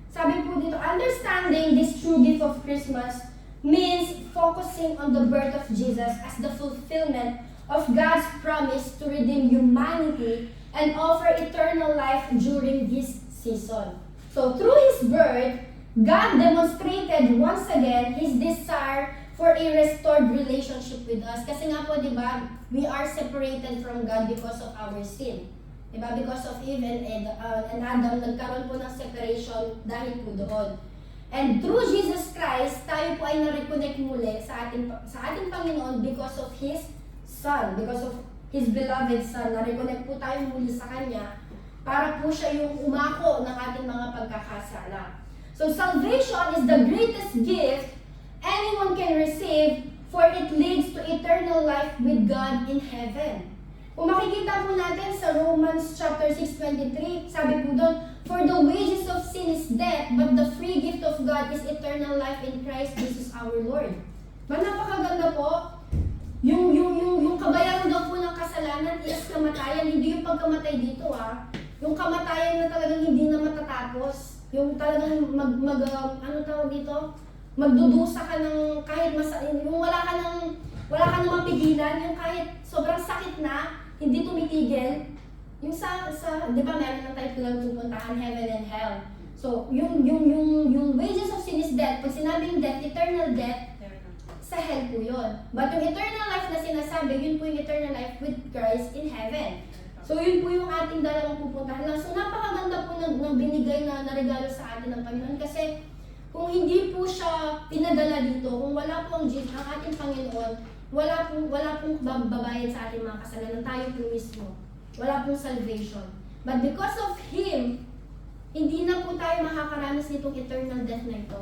Sabi po dito, understanding this true gift of Christmas means focusing on the birth of Jesus as the fulfillment of God's promise to redeem humanity and offer eternal life during this season. So through His birth, God demonstrated once again His desire for a restored relationship with us. Kasi nga po, di ba, we are separated from God because of our sin. Di ba? Because of Eve and Adam, nagkaroon po ng separation dahil po doon. And through Jesus Christ, tayo po ay na-reconnect muli sa ating Panginoon because of His Son, because of His beloved Son. Na-reconnect po tayo muli sa Kanya para po siya yung umako ng ating mga pagkakasala. So salvation is the greatest gift anyone can receive, for it leads to eternal life with God in heaven. Kung makikita po natin sa Romans chapter 6:23, sabi po doon, for the wages of sin is death, but the free gift of God is eternal life in Christ Jesus our Lord. Napakaganda po. Yung kabayaran daw po ng kasalanan is kamatayan, hindi yung pagkamatay dito Yung kamatayan na talagang hindi na matatapos. Yung talagang ano tawag dito? Magdudusa ka ng kahit yung wala ka nang mapigilan, yung kahit sobrang sakit na, hindi tumitigil. Yung di ba meron na tayo lang pupuntahan, heaven and hell. So, yung wages of sin is death. Pag sinabing death, eternal death, sa hell po yun. But yung eternal life na sinasabi, yun po yung eternal life with Christ in heaven. So, yun po yung ating dalawang pupuntahan lang. So, napakaganda po ng binigay na regalo sa atin ng Panginoon. Kasi, kung hindi po siya pinadala dito, kung wala po ang ating Panginoon, wala pong babayad sa ating mga kasalanan, tayo po mismo. Wala pong salvation. But because of Him, hindi na po tayo makakaranas nitong eternal death na ito.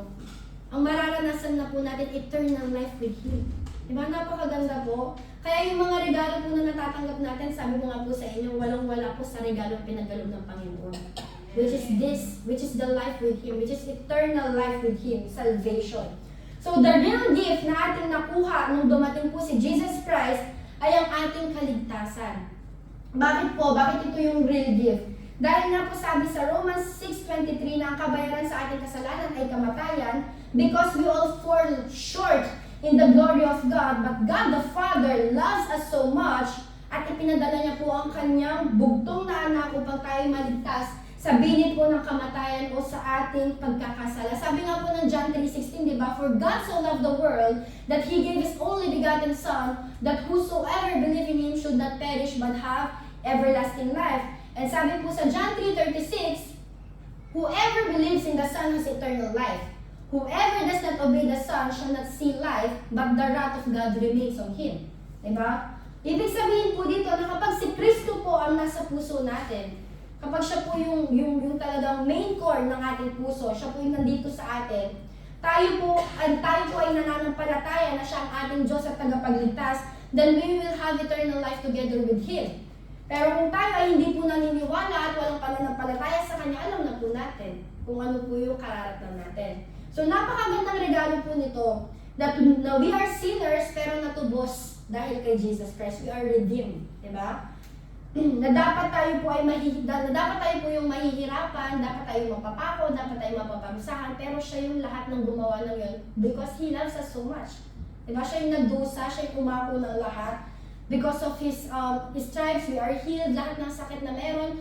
Ang mararanasan na po natin, eternal life with Him. Diba? Napakaganda po. Kaya yung mga regalo po na natatanggap natin, sabi ko nga po sa inyo, walang-wala po sa regalo pinagkaloob ng Panginoon. Which is the life with Him, which is eternal life with Him, salvation. So the real gift na ating nakuha nung dumating po si Jesus Christ ay ang ating kaligtasan. Bakit po? Bakit ito yung real gift? Dahil nga po sabi sa Romans 6:23 na ang kabayaran sa ating kasalanan ay kamatayan, because we all fall short in the glory of God, but God the Father loves us so much at ipinadala niya po ang kanyang bugtong na anak upang tayo maligtas sa binit po ng kamatayan o sa ating pagkakasala. Sabi nga po ng John 3:16, di ba? For God so loved the world that He gave His only begotten Son, that whosoever believe in Him should not perish but have everlasting life. And sabi po sa John 3:36, whoever believes in the Son has eternal life. Whoever does not obey the Son shall not see life, but the wrath of God remains on him. Diba? Ibig sabihin po dito na kapag si Kristo po ang nasa puso natin, kapag siya po yung talagang main core ng ating puso, siya po yung nandito sa atin, tayo po ay nananampalataya na siya ang ating Diyos at tagapagligtas, then we will have eternal life together with Him. Pero kung tayo ay hindi po naniniwala at walang pananampalataya sa Kanya, alam na po natin kung ano po yung kararatnan natin. So napakagandang regalo po nito that we are sinners pero natubos dahil kay Jesus Christ. We are redeemed, di ba? Na dapat tayo po yung mahihirapan, dapat tayo mapapako, dapat tayo mapaparusahan, pero siya yung lahat ng gumawa ng yun because He loves us so much. Di ba? Siya yung nagdusa, siya yung umako ng lahat. Because of His stripes, we are healed, lahat ng sakit na meron,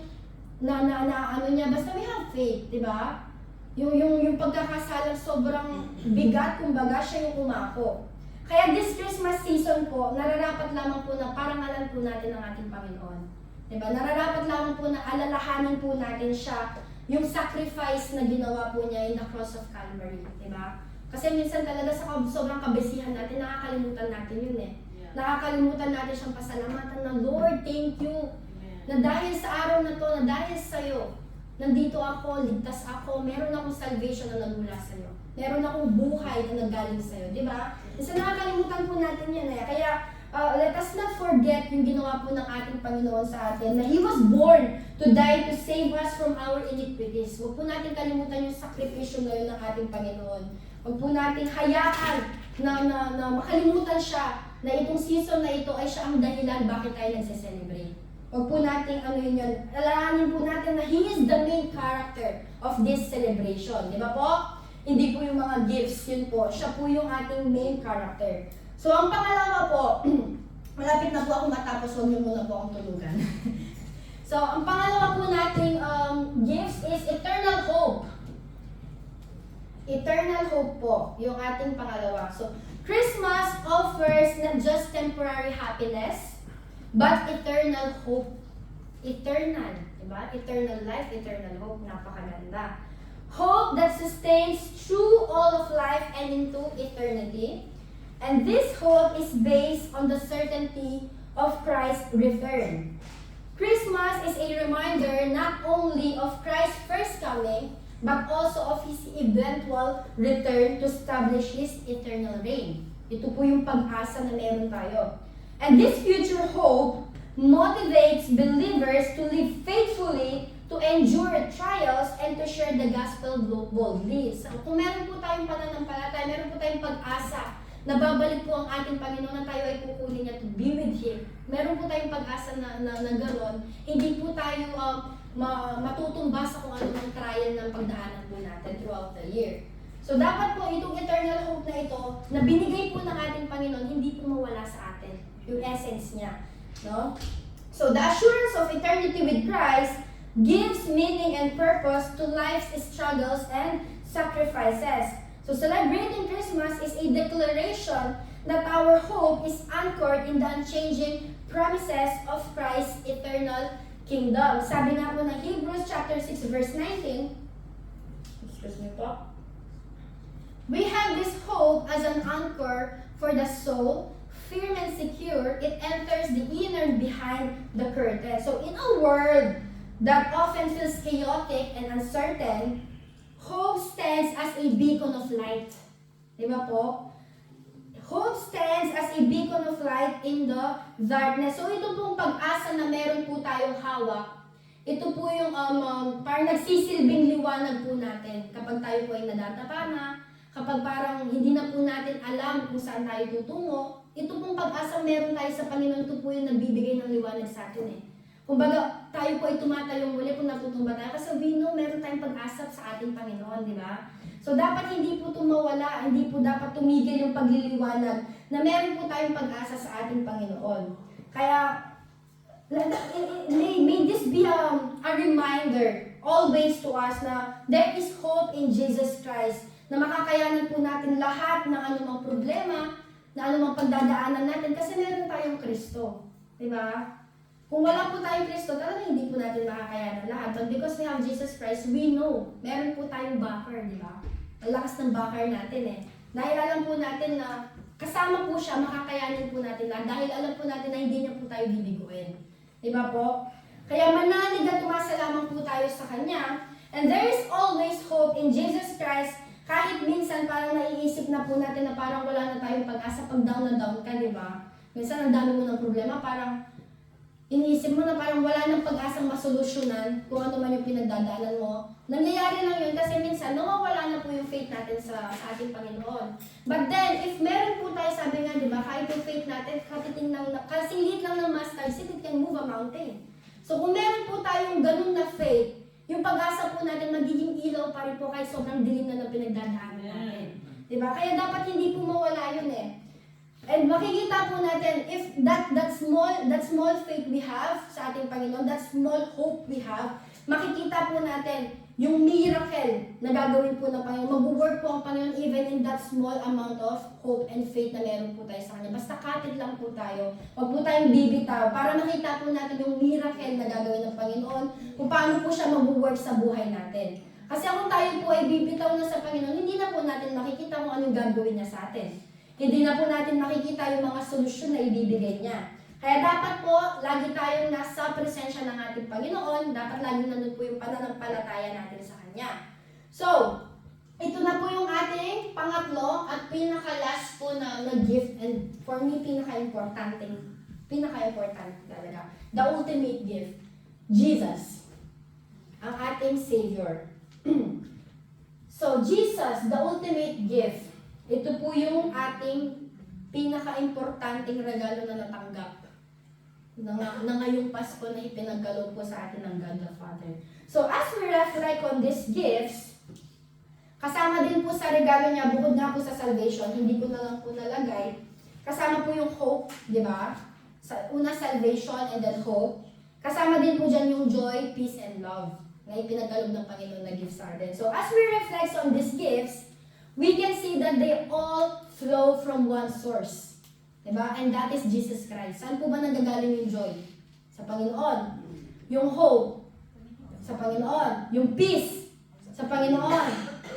basta we have faith, di ba? Yung pagkakasalang sobrang bigat, kumbaga, siya yung umako. Kaya this Christmas season po, nararapat lamang po na parangalan po natin ang ating Panginoon. Diba? Nararapat lamang po na alalahanin po natin siya, yung sacrifice na ginawa po niya in the cross of Calvary. Diba? Kasi minsan talaga sa sobrang kabisihan natin, nakakalimutan natin yun eh. Nakakalimutan natin siyang pasalamatan na, Lord, thank you. Na dahil sa araw na to, na dahil sa'yo, nandito ako, ligtas ako, meron akong salvation na nagmula sa'yo. Meron akong buhay na nanggaling sa'yo, di ba? Kasi nakakalimutan po natin yan eh. Kaya, let us not forget yung ginawa po ng ating Panginoon sa atin, na He was born to die to save us from our iniquities. Huwag po natin kalimutan yung sakripisyo na yun ng ating Panginoon. Huwag po natin hayaan na makalimutan siya, na itong season na ito ay siya ang dahilan bakit tayo nagse-celebrate. Huwag po natin ano yun. Alalahanin po natin na He is the main character of this celebration. Di ba po? Hindi po yung mga gifts, yun po. Siya po yung ating main character. So, ang pangalawa po, malapit na po ako matapos, huwag niyo muna po akong tulugan. So, ang pangalawa po nating gifts is eternal hope. Eternal hope po, yung ating pangalawa. So, Christmas offers not just temporary happiness, but eternal hope. Eternal, diba? Eternal life, eternal hope. Napakaganda. Hope that sustains through all of life and into eternity. And this hope is based on the certainty of Christ's return. Christmas is a reminder not only of Christ's first coming, but also of His eventual return to establish His eternal reign. Ito po yung pag-asa na meron tayo. And this future hope motivates believers to live faithfully, to endure trials, and to share the gospel boldly. So, kung meron po tayong pananampalataya, meron po tayong pag-asa na babalik po ang ating Panginoon na tayo ay kukunin niya to be with Him. Meron po tayong pag-asa na gano'n. Hindi po tayo matutumba sa kung ano mang trial ng pagdaanan po natin throughout the year. So dapat po itong eternal hope na ito, na binigay po ng ating Panginoon, hindi po mawala sa atin. Yung essence niya. No? So the assurance of eternity with Christ gives meaning and purpose to life's struggles and sacrifices. So celebrating Christmas is a declaration that our hope is anchored in the unchanging promises of Christ's eternal kingdom. Sabi nga po ng Hebrews chapter 6 verse 19, excuse me po, we have this hope as an anchor for the soul, firm and secure, it enters the inner behind the curtain. So in a world that often feels chaotic and uncertain, hope stands as a beacon of light. Di ba po? Hope stands as a beacon of light in the darkness. So ito pong pag-asa na meron po tayong hawak. Ito po yung parang nagsisilbing liwanag po natin kapag tayo po ay nadatapa na, kapag parang hindi na po natin alam kung saan tayo tutungo. Ito pong pag-asa meron tayo sa Panginoon, ito po yung nagbibigay ng liwanag sa atin eh. Kumbaga, tayo po ay tumatayong muli kung natutumba tayo kasi we know meron tayong pag-asa sa ating Panginoon, di ba? So, dapat hindi po tumawala, hindi po dapat tumigil yung pagliliwanag na meron po tayong pag-asa sa ating Panginoon. Kaya, may this be a reminder always to us na there is hope in Jesus Christ, na makakayanan po natin lahat ng anumang problema, na anumang pagdadaanan natin kasi meron tayong Kristo. Di ba? Kung wala po tayong Kristo, talagang hindi po natin makakayanan lahat. But because we have Jesus Christ, we know, meron po tayong backer, di ba? Ang lakas ng backer natin eh. Dahil alam po natin na kasama po siya, makakayanin po natin lahat. Dahil alam po natin na hindi niya po tayo bibiguin. Di ba po? Kaya manalig at tumasalamang po tayo sa Kanya. And there is always hope in Jesus Christ. Kahit minsan parang naiisip na po natin na parang wala na tayong pag-asa pag down na down ka, di ba? Minsan ang dami mo ng problema, parang iniisip mo na parang wala nang pag-asang masolusyonan kung ano man yung pinagdadaanan mo. Nangyayari lang yun kasi minsan nawawala na po yung faith natin sa ating Panginoon. But then, if meron po tayo, sabi nga, di ba, kahit yung faith natin, kasilit lang ng mustard seed, it can move a mountain. So kung meron po tayong ganun na faith, yung pag-asa po natin magiging ilaw pa rin po kahit sobrang dilim na ng pinagdadaanan natin. Di ba? Kaya dapat hindi po mawala yun eh. And makikita po natin, if that small faith we have sa ating Panginoon, that small hope we have, makikita po natin yung miracle na gagawin po ng Panginoon. Mag-work po ang Panginoon even in that small amount of hope and faith na meron po tayo sa Kanya. Basta kapit lang po tayo. Huwag po tayong bibitaw para makita po natin yung miracle na gagawin ng Panginoon, kung paano po siya mag-work sa buhay natin. Kasi kung tayo po ay bibitaw na sa Panginoon, hindi na po natin makikita kung anong gagawin niya sa atin. Hindi na po natin makikita yung mga solusyon na ibibigay niya. Kaya dapat po, lagi tayong nasa presensya ng ating Panginoon. Dapat lagi nandun po yung pananampalataya natin sa Kanya. So, ito na po yung ating pangatlo at pinaka-last po na gift. And for me, pinaka-importante talaga. The ultimate gift. Jesus. Ang ating Savior. So, Jesus, the ultimate gift. Ito po yung ating pinaka-importanting regalo na natanggap na ngayong Pasko na ipinagkaloob po sa atin ng God the Father. So as we reflect on these gifts, kasama din po sa regalo niya, bukod nga po sa salvation, hindi ko na lang po nalagay, kasama po yung hope, di ba? Una salvation and then hope. Kasama din po dyan yung joy, peace, and love na ipinagkaloob ng Panginoon na gifts sa atin. So as we reflect on these gifts, we can see that they all flow from one source. Diba? And that is Jesus Christ. Saan po ba nanggagaling yung joy? Sa Panginoon. Yung hope? Sa Panginoon. Yung peace? Sa Panginoon.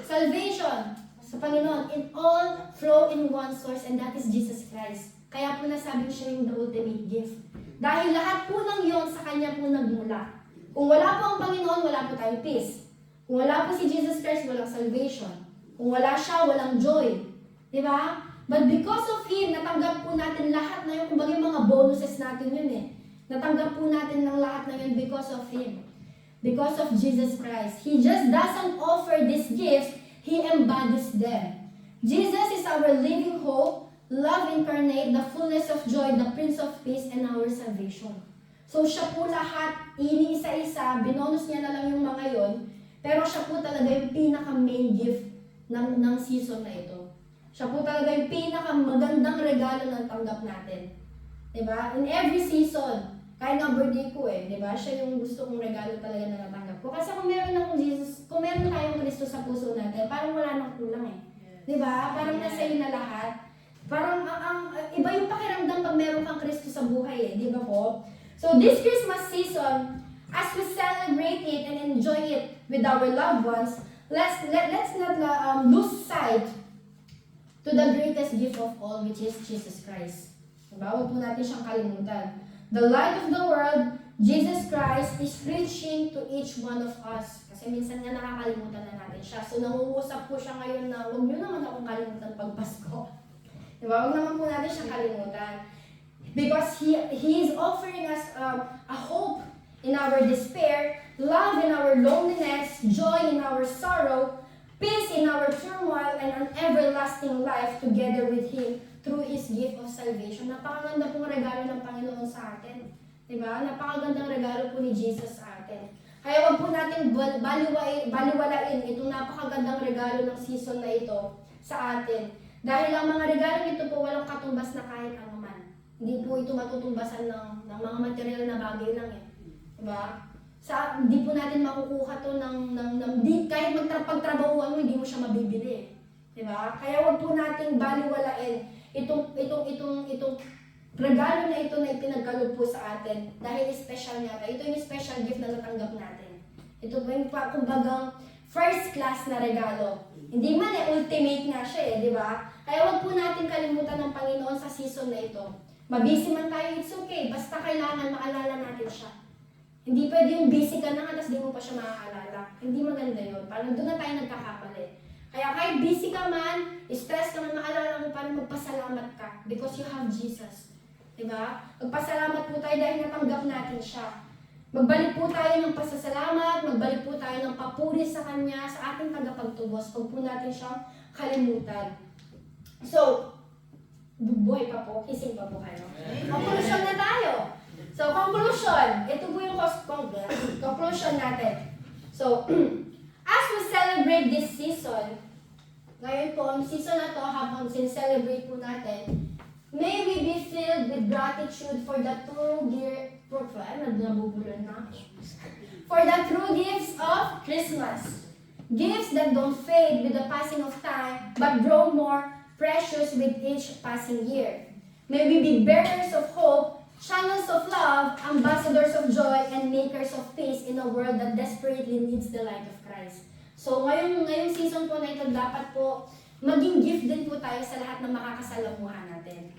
Salvation? Sa Panginoon. It all flow in one source and that is Jesus Christ. Kaya po nasabi siya yung the ultimate gift. Dahil lahat po ng yon sa Kanya po nagmula. Kung wala po ang Panginoon, wala po tayong peace. Kung wala po si Jesus Christ, walang salvation. Kung wala siya, walang joy. Diba? But because of Him, natanggap po natin lahat na yun. Kumbaga yung mga bonuses natin yun eh. Natanggap po natin ng lahat na yun because of Him. Because of Jesus Christ. He just doesn't offer these gifts, He embodies them. Jesus is our living hope, love incarnate, the fullness of joy, the Prince of Peace, and our salvation. So siya po lahat, iniisa-isa, binonus niya na lang yung mga yon, pero siya po talaga yung pinaka-main gift ng season na ito. Siya po talaga yung pinaka-magandang regalo ng tanggap natin. Diba? In every season, kahit nga birthday ko diba? Siya yung gusto kong regalo talaga na natanggap ko. Kasi kung meron akong Jesus, kung meron tayong Kristo sa puso natin, parang wala nang kulang Diba? Parang nasa iyo na lahat. Parang iba yung pakiramdam pag meron kang Kristo sa buhay di ba po? So this Christmas season, as we celebrate it and enjoy it with our loved ones, let's not lose sight to the greatest gift of all, which is Jesus Christ. Diba? Huwag po natin siyang kalimutan. The light of the world, Jesus Christ, is preaching to each one of us. Kasi minsan nga nakakalimutan na natin siya. So nangungusap po siya ngayon na huwag niyo naman akong kalimutan pag Pasko. Diba? Huwag naman po natin siyang kalimutan. Because He is offering us a hope in our despair, love in our loneliness, joy in our sorrow, peace in our turmoil, and an everlasting life together with Him through His gift of salvation. Napakaganda pong regalo ng Panginoon sa atin. Diba? Napakagandang regalo po ni Jesus sa atin. Kaya wag po natin baliwalain itong napakagandang regalo ng season na ito sa atin. Dahil ang mga regalo nito po walang katumbas na kahit ano man. Hindi po ito matutumbasan ng mga material na bagay lang Diba? Hindi po natin makukuha to kahit pagtrabahuan mo, hindi mo siya mabibili. Diba? Kaya wag po nating baliwalain itong regalo na ito na ipinagkaloob po sa atin dahil special nga. Ito yung special gift na natanggap natin. Ito po yung kumbagang first class na regalo. Hindi man ultimate nga siya di ba? Kaya wag po natin kalimutan ng Panginoon sa season na ito. Mabisi man tayo, it's okay. Basta kailangan maalala natin siya. Hindi pwede yung busy ka na nga, tapos di mo pa siya maaalala. Hindi maganda yun. Parang doon na tayo nagkakapali. Kaya kahit busy ka man, stress ka man, maalala mo parang magpasalamat ka. Because you have Jesus. Diba? Magpasalamat po tayo dahil natanggap natin siya. Magbalik po tayo ng pasasalamat, magbalik po tayo ng papuri sa Kanya, sa ating tagapagtubos. Huwag po natin siyang kalimutan. So, buhay pa po, ising pa po kayo. Conclusion na tayo. So, conclusion. Ito po yung conclusion natin. So, as we celebrate this season, ngayon po, ang season na to, habang sin-celebrate po natin, may we be filled with gratitude for the true gifts of Christmas. Gifts that don't fade with the passing of time, but grow more precious with each passing year. May we be bearers of hope, channels of love, ambassadors of joy, and makers of peace in a world that desperately needs the light of Christ. So ngayong season po na ito, dapat po maging gift din po tayo sa lahat ng makakasalamuhan natin.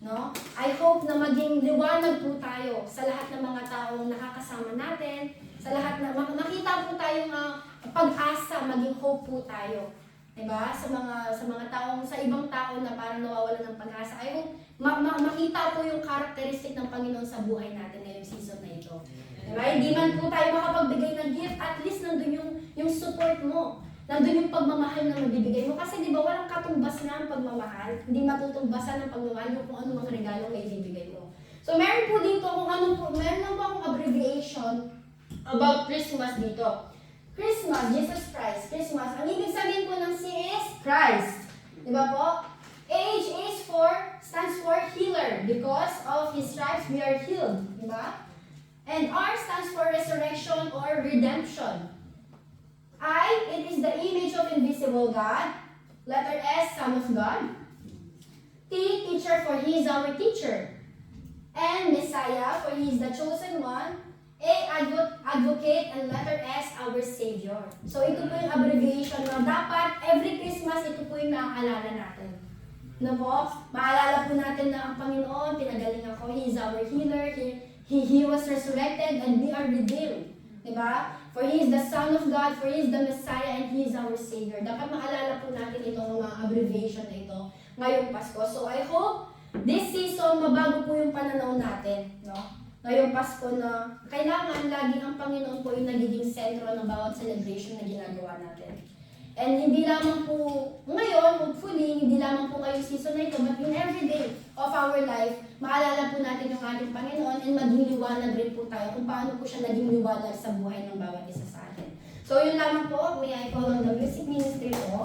No? I hope na maging liwanag po tayo sa lahat ng mga taong nakakasama natin, sa lahat na makita po tayong pag-asa, maging hope po tayo. Diba? Sa mga taong, sa ibang tao na parang nawawalan ng pag-asa. I hope makita po yung karakteristik ng Panginoon sa buhay natin ngayong season na ito. Diba? Hindi man po tayo makapagbigay ng gift, at least nandun yung support mo. Nandun yung pagmamahal na mabibigay mo. Kasi di ba walang katumbas na ang pagmamahal. Hindi matutumbasan ang pagmamahal mo kung ano mga regalo may ibibigay mo. So meron po dito kung ano po, meron lang po akong abbreviation about Christmas dito. Christmas, Jesus Christ, Christmas. Ang ibig sabihin po ng C is Christ. Di ba po? H is stands for healer. Because of His stripes, we are healed. Di ba? And R stands for resurrection or redemption. I, it is the image of invisible God. Letter S, Son of God. T, teacher, for He is our teacher. N, Messiah, for He is the chosen one. A, advocate, and letter S, our Savior. So ito po yung abbreviation na dapat every Christmas ito po yung naaalala natin. No po? Maalala po natin na ang Panginoon, pinagaling ako, He is our healer, He was resurrected, and we are redeemed. Diba? For He is the Son of God, for He is the Messiah, and He is our Savior. Dapat maalala po natin itong mga abbreviation na ito ngayong Pasko. So I hope this season, mabago po yung pananaw natin. No? Ngayong Pasko na kailangan lagi ang Panginoon po yung nagiging sentro ng bawat celebration na ginagawa natin. And hindi lamang po ngayon, hopefully, hindi lamang po ngayong season na ito, but in every day of our life, maalala po natin yung ating Panginoon and maging liwanag rin po tayo kung paano po siya naging liwanag sa buhay ng bawat isa sa atin. So yun lamang po, may I call on the music ministry po.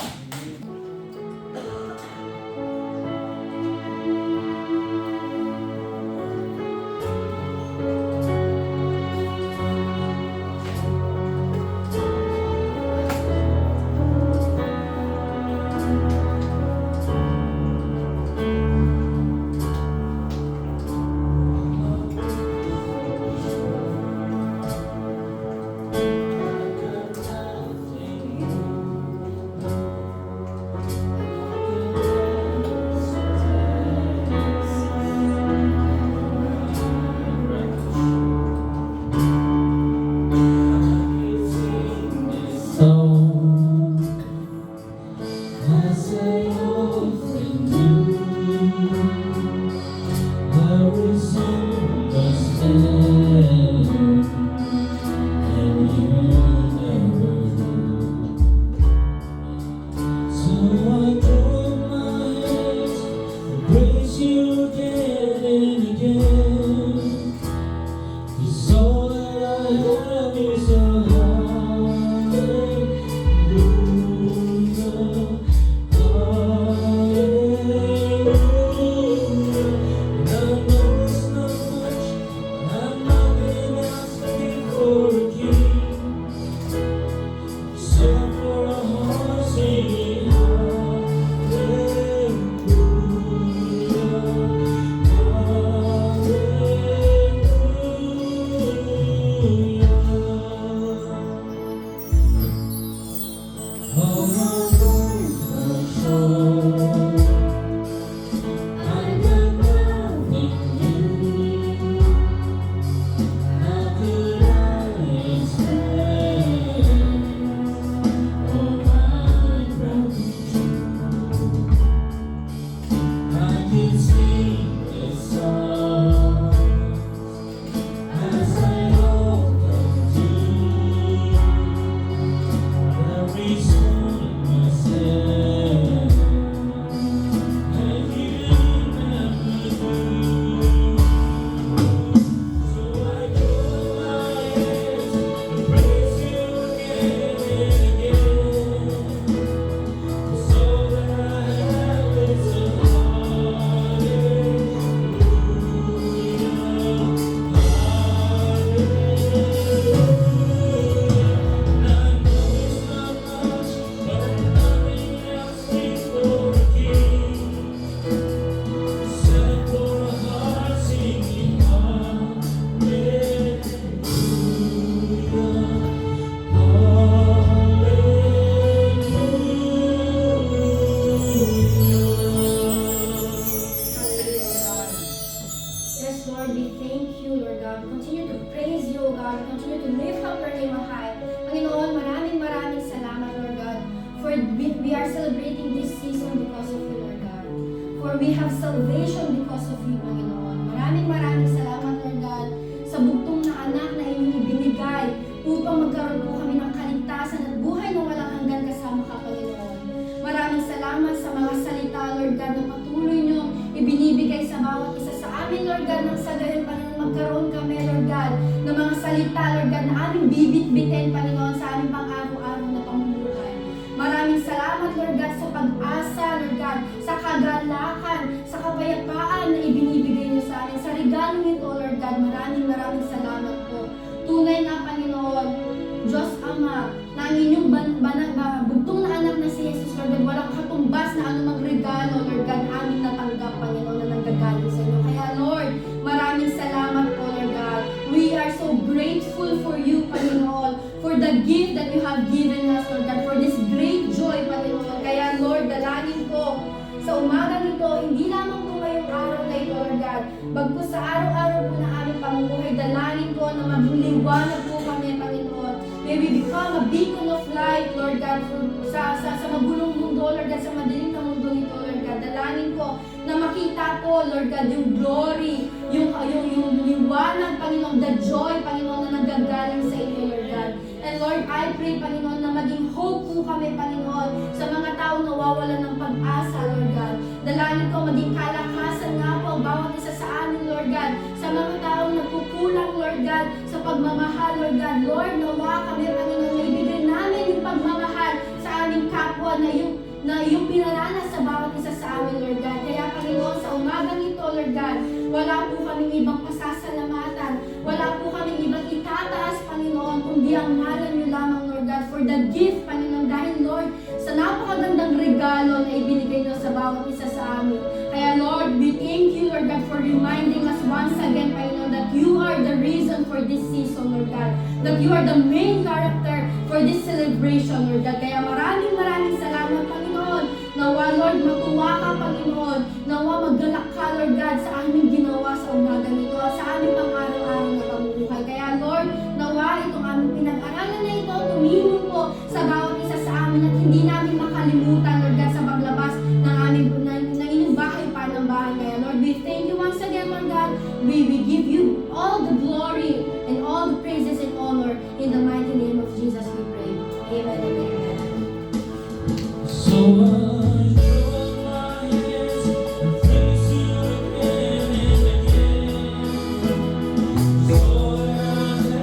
We are celebrating this season because of you, Lord God. For we have salvation because of you, Panginoon. Maraming salamat, Lord God, sa bugtong na anak na iyong ibinigay upang magkaroon po kami ng kaligtasan at buhay na walang hanggan kasama ka, Panginoon. Maraming salamat sa mga salita, Lord God, na patuloy niyong ibinibigay sa bawat isa sa amin, Lord God, ng sa mga salita, Lord God, na aming bibit-bitin, Panginoon, sa aming pang-araw-araw na pamumuhay. Maraming salamat, Lord God, sa pag-asa, Lord God, sa kagalakan, sa kapayapaan na ibinibigay niyo sa amin. Sa regalo nito, Lord God, maraming salamat po. Tunay nga, Panginoon, Diyos Ama, na ang inyong bugtong na anak na si Jesus, Lord God, walang katumbas na anumang regalo, Lord God, aming natanggap, Panginoon, na nanggagaling sa inyo. Kaya, Lord, maraming salamat po, Lord God. We are so grateful for you, Panginoon, for the gift that you have given us, Lord God, for this great joy, Panginoon. Kaya, Lord, dalangin ko sa umaga nito, hindi lamang po ngayong araw na ito, Lord God, bagkus sa araw-araw po na aming pamumuhay, dalangin ko na maging liwanag po kami, Panginoon. May we become a beacon of light, Lord God, sa magulong mundo, Lord God, sa madilim na mundo nito, Lord God. Dalangin ko na makita ko, Lord God, yung glory, yung liwanag, Panginoon, the joy, Panginoon, na nanggagaling sa inyo, Lord God. And Lord, I pray, Panginoon, na maging hope po kami, Panginoon, sa mga taong nawawalan ng pag-asa, Lord God. Dalangin ko, maging kalakasan nga po ang bawat isa sa amin, Lord God, sa mga taong nagkukulang, Lord God, sa pagmamahal, Lord God. Lord, nawa kami, Panginoon, na ibigay namin yung pagmamahal sa aming kapwa na yung pinaranas sa bawat isa sa amin, Lord God. Kaya, Panginoon, sa umagang ito, Lord God, wala po kaming ibang pasasalamatan, wala po kaming ibang itataas, Panginoon, kundi ang ngalan niyo lamang, Lord God, for the gift, Panginoon, dahil, Lord, sa napakagandang regalo na ibinigay niyo sa bawat isa sa amin. Kaya, Lord, we thank you, Lord God, for reminding us once again, Panginoon, that you are the reason for this season, Lord God, that you are the main character for this celebration, Lord God. Kaya maraming salamat, Panginoon. Nawa, Lord, matuwa ka, Panginoon. Nawa, maggalak ka, Lord God, sa aming ginawa sa umaga nito, sa aming pang-araw-araw na pamumuhay. Kaya, Lord, nawa, itong aming pinag-aralan na ito, tumingin po sa bawat isa sa amin at hindi namin makalimutan, Lord God, sa paglabas ng inyong bahay pa ng bahay. Kaya, Lord, we thank you once again, Lord God. We give you all the glory and all the praises and honor. In the mighty name of Jesus, we pray. Amen and amen. So I throw my hands and praise you again and again. So I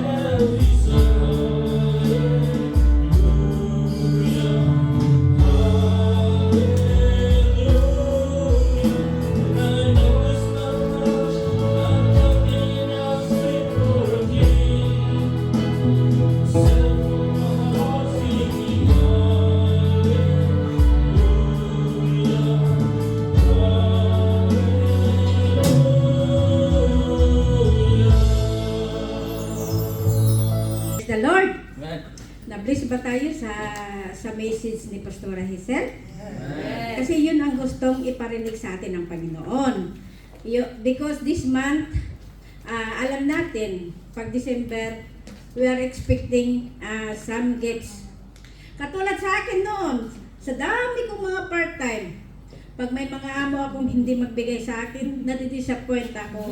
have this hallelujah, hallelujah. And I know it's not much, I'm talking enough sweet for a king. Set for my heart singing Praise the Lord! Amen. Na-bless ba tayo sa message ni Pastora Hazel? Amen. Kasi yun ang gustong iparinig sa atin ng Panginoon. Because this month, alam natin, pag December, we are expecting some gifts. Katulad sa akin noon, sa dami kong mga part-time, pag may mga amo akong hindi magbigay sa akin, nadidisappoint ako.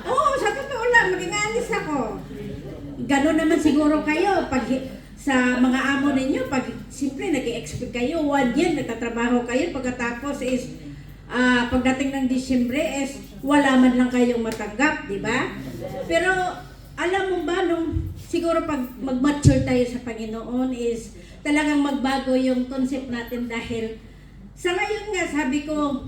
Oo, sa totoo lang, maging anis ako. Ganon naman siguro kayo pag sa mga amo ninyo, pag siyempre nag-i-expect kayo, 1 year nagtatrabaho kayo, pagkatapos is pagdating ng Disyembre is wala man lang kayong matanggap, di ba? Pero alam mo ba nung siguro pag mag-mature tayo sa Panginoon is talagang magbago yung concept natin dahil sa ngayon nga sabi ko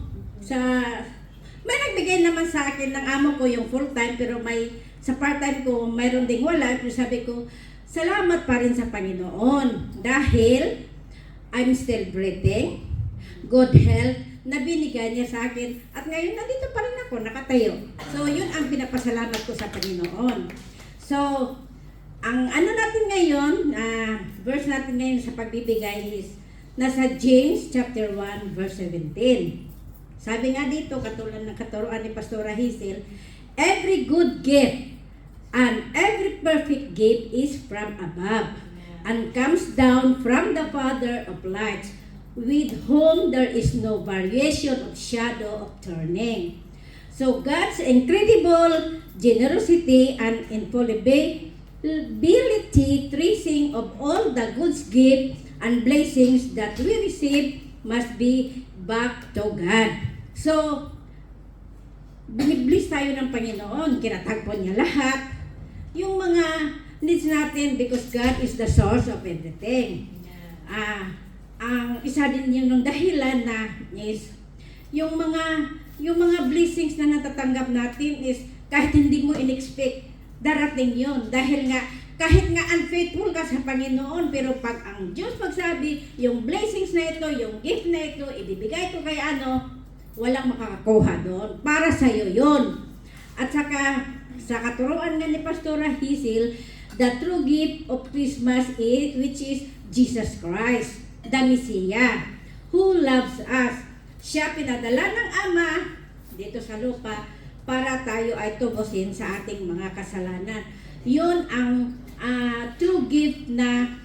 may nagbigay naman sa akin ng amo ko yung full-time pero sa part-time ko mayroon ding wala. Pero sabi ko, salamat pa rin sa Panginoon dahil I'm still breathing, good health na binigay niya sa akin at ngayon nandito pa rin ako, nakatayo. So yun ang pinapasalamat ko sa Panginoon. So, ang ano natin ngayon, verse natin ngayon sa pagbibigay is nasa James chapter 1 verse 17. Sabi nga dito, katulad ng katuruan ni Pastora Hazel, every good gift and every perfect gift is from above and comes down from the Father of lights, with whom there is no variation of shadow of turning. So God's incredible generosity and infallibility, tracing of all the good gifts and blessings that we receive must be back to God. So, binibless tayo ng Panginoon, kinatagpo niya lahat. yung mga needs natin because God is the source of everything. Ang isa din yun ng dahilan na is yung mga blessings na natatanggap natin is kahit hindi mo in-expect, darating yun. Dahil nga, kahit nga unfaithful ka sa Panginoon, pero pag ang Diyos magsabi, yung blessings na ito, yung gift na ito, ibibigay ko kay walang makakakuha doon. Para sa'yo yun. At saka, sa katuruan nga ni Pastora Hazel, the true gift of Christmas is, which is Jesus Christ, the Messiah, who loves us. Siya pinadala ng Ama dito sa lupa para tayo ay tubusin sa ating mga kasalanan. Yun ang true gift na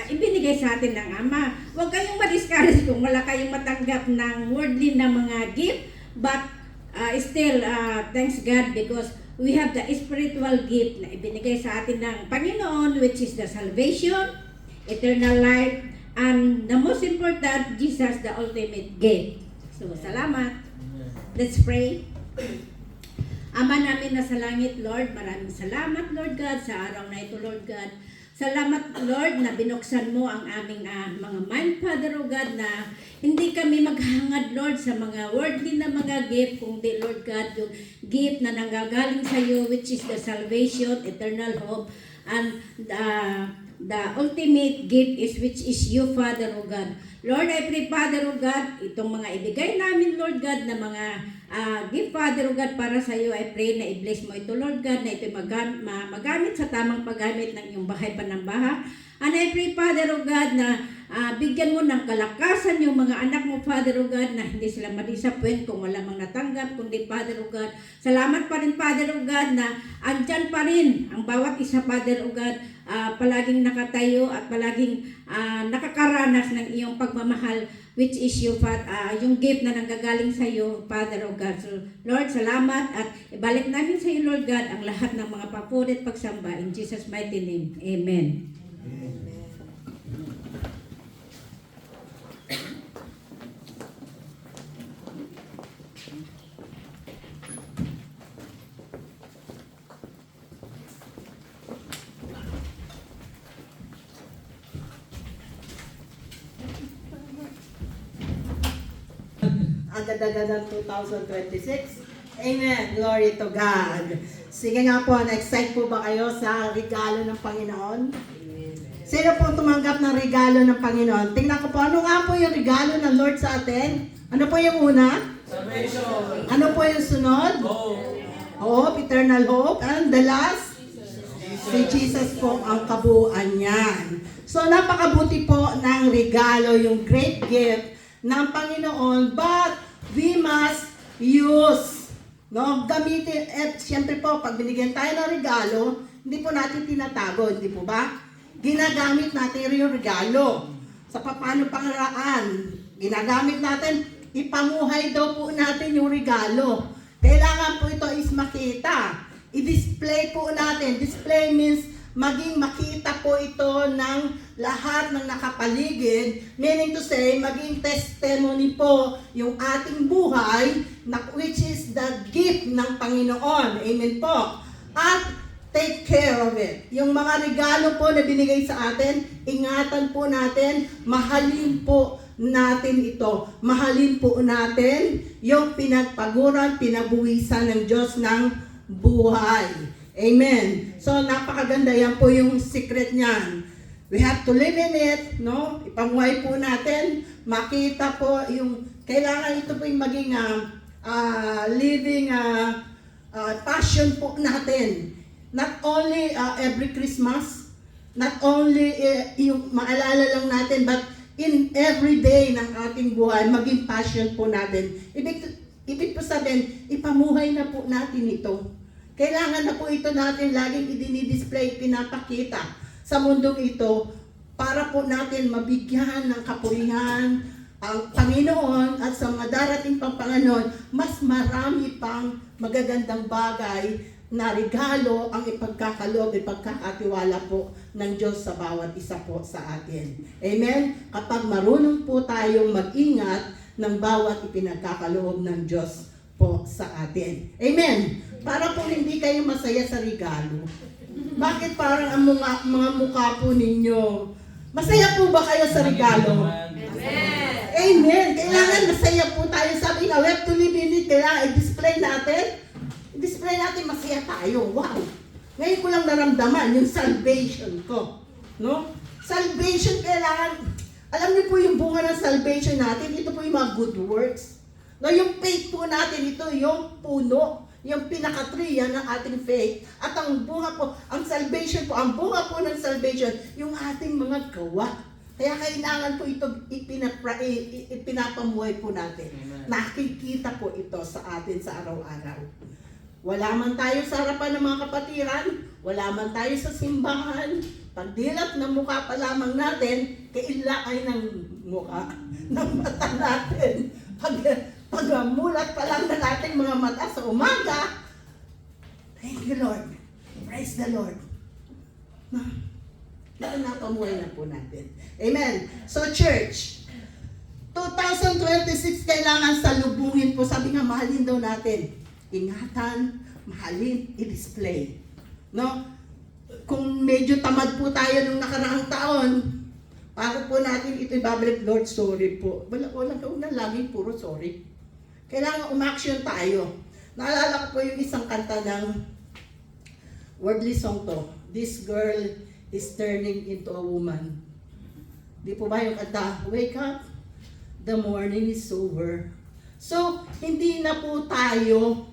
ibinigay sa atin ng Ama. Huwag kayong ma-discourage kung wala kayong matanggap ng worldly na mga gift, but still, thanks God because we have the spiritual gift na ibinigay sa atin ng Panginoon, which is the salvation, eternal life, and the most important, Jesus, the ultimate gift. So, salamat. Let's pray. Ama namin na sa langit, Lord, maraming salamat, Lord God, sa araw na ito, Lord God. Salamat, Lord, na binuksan mo ang aming mga mind, Father, O God, na hindi kami maghangad, Lord, sa mga worldly na mga gift, kundi, Lord God, yung gift na nanggagaling sa iyo, which is the salvation, eternal hope, and the ultimate gift is which is you, Father, O God. Lord, I pray, Father, O God, itong mga ibigay namin, Lord God, na mga gift, Father, O God, para sa iyo, I pray na i-bless mo ito, Lord God, na ito magamit sa tamang paggamit ng iyong bahay panambaha. And I pray, Father, O God, na bigyan mo ng kalakasan yung mga anak mo, Father, O God, na hindi sila ma-disappoint kung wala mang natanggap, kundi, Father, O God. Salamat pa rin, Father, O God, na andyan pa rin ang bawat isa, Father, O God, palaging nakatayo at palaging nakakaranas ng iyong pagmamahal, which is yung gift na nanggagaling sa iyo, Father, O God. So, Lord, salamat at ibalik namin sa iyo, Lord God, ang lahat ng mga papuri at pagsamba. In Jesus' mighty name, Amen. Ang ganda ng 2026. Amen. Glory to God. Sige nga po, na-excite po ba kayo sa regalo ng Panginoon? Sino po tumanggap ng regalo ng Panginoon? Tingnan ko po, ano nga po yung regalo ng Lord sa atin? Ano po yung una? Salvation. Ano po yung sunod? Hope, eternal hope. And the last? Si Jesus po ang kabuuan niyan. So, napakabuti po ng regalo, yung great gift ng Panginoon, but we must use, no? Gamitin, at siyempre po, pag binigyan tayo ng regalo, hindi po natin tinatago, hindi po ba? Ginagamit natin yung regalo. Sa paano pangaraan, ginagamit natin, ipamuhay daw po natin yung regalo. Kailangan po ito is makita. I-display po natin. Display means maging makita po ito ng lahat ng nakapaligid, meaning to say, maging testimony po yung ating buhay, which is the gift ng Panginoon. Amen po. At take care of it. Yung mga regalo po na binigay sa atin, ingatan po natin, mahalin po natin ito. Mahalin po natin yung pinagpaguran, pinabuhisan ng Diyos ng buhay. Amen. So, napakaganda. Yan po yung secret niyan. We have to live in it, no? Ipamuhay po natin. Makita po yung, kailangan ito po yung maging living passion po natin. Not only every Christmas, not only yung maalala lang natin, but in every day ng ating buhay, maging passion po natin. Ibig po sabihin, ipamuhay na po natin ito. Kailangan na po ito natin laging idinidisplay, pinapakita sa mundong ito para po natin mabigyan ng kapurihan ang Panginoon at sa mga darating pang Panginoon, mas marami pang magagandang bagay na regalo ang ipagkakaloob, ipagkakatiwala po ng Diyos sa bawat isa po sa atin. Amen? Kapag marunong po tayong mag-ingat ng bawat ipinagkakaloob ng Diyos po sa atin. Amen? Para po hindi kayo masaya sa regalo. Bakit parang ang mga mukha po ninyo? Masaya po ba kayo sa regalo? Amen. Kailangan masaya po tayo. Sabi nga, we have to live in it. Kailangan i-display natin. I-display natin masaya tayo. Wow. Ngayon ko lang naramdaman yung salvation ko. No? Salvation kailangan, alam niyo po yung bunga ng salvation natin, ito po yung mga good works. No, yung faith po natin, ito yung puno, yung pinaka-tree yan ng ating faith. At ang bunga po, ang salvation po, ang bunga po ng salvation, yung ating mga gawa. Kaya kailangan po ito ipinapamuhay po natin. Amen. Nakikita po ito sa atin sa araw-araw. Wala man tayo sa harapan ng mga kapatiran, wala man tayo sa simbahan, pagdilat ng mukha pa lamang natin, kailakay ng mukha, ng mata natin. Pagmulat pa lang na natin mga mata sa umaga, thank you Lord, praise the Lord. Napamuhay na po natin. Amen. So church, 2026 kailangan salubungin po. Sabi nga, mahalin daw natin. Ingatan, mahalin, i-display. No? Kung medyo tamad po tayo nung nakaraang taon, para po natin ito ibabalik, Lord, sorry po. Walang kaunan, laging puro sorry. Kailangan umaksyon tayo. Naalala ko po yung isang kanta ng worldly song to. This girl is turning into a woman. Di po ba yung kanta? Wake up, the morning is over. So, hindi na po tayo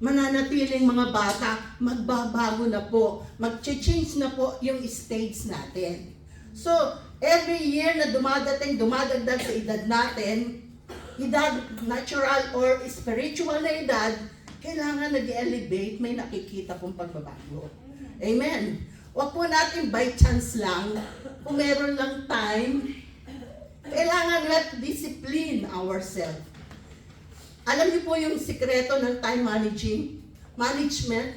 mananatiling mga bata, magbabago na po, mag-change na po yung stage natin. So, every year na dumadagdag sa edad natin, edad natural or spiritual na edad, kailangan nag-elevate, may nakikita pong pagbabago. Amen. Huwag po natin by chance lang, kung meron lang time, kailangan let's discipline ourselves. Alam niyo po yung sikreto ng time management,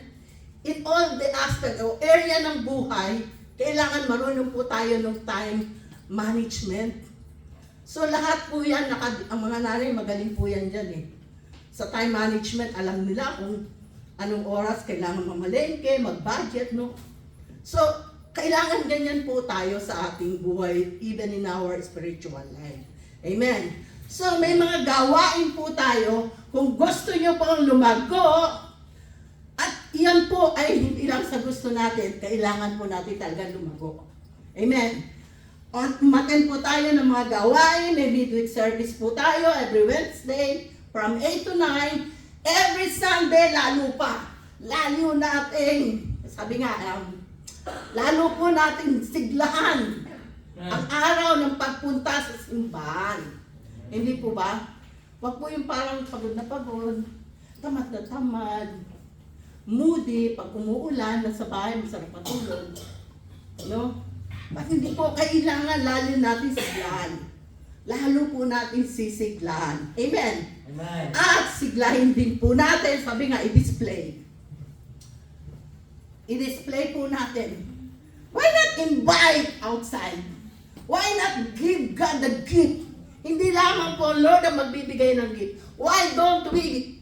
in all the aspect o area ng buhay, kailangan marunong po tayo ng time management. So lahat po yan, ang mga nanay magaling po yan dyan eh. Sa time management, alam nila kung anong oras kailangan mamalengke, mag-budget, no? So, kailangan ganyan po tayo sa ating buhay, even in our spiritual life. Amen. So, may mga gawain po tayo, kung gusto nyo pong lumago, at iyan po ay hindi lang sa gusto natin, kailangan po natin talaga lumago. Amen. Umaten po tayo ng mga gawain, may midweek service po tayo every Wednesday, from 8 to 9, every Sunday, lalo natin, sabi nga, lalo po natin siglahan ang araw ng pagpunta sa simbahan. Hindi po ba? Wag po yung parang pagod na pagod, tamad na tamad, moody, pag umuulan, nasa bahay, masarap matulog. No? Bakit hindi po kailangan lalo natin siglahan? Lalo po natin sisiglahan. Amen? Amen. At siglahin din po natin, sabi nga, i-display. I-display po natin. Why not invite outside? Why not give God the gift? Hindi lamang po Lord ang magbibigay ng gift. Why don't we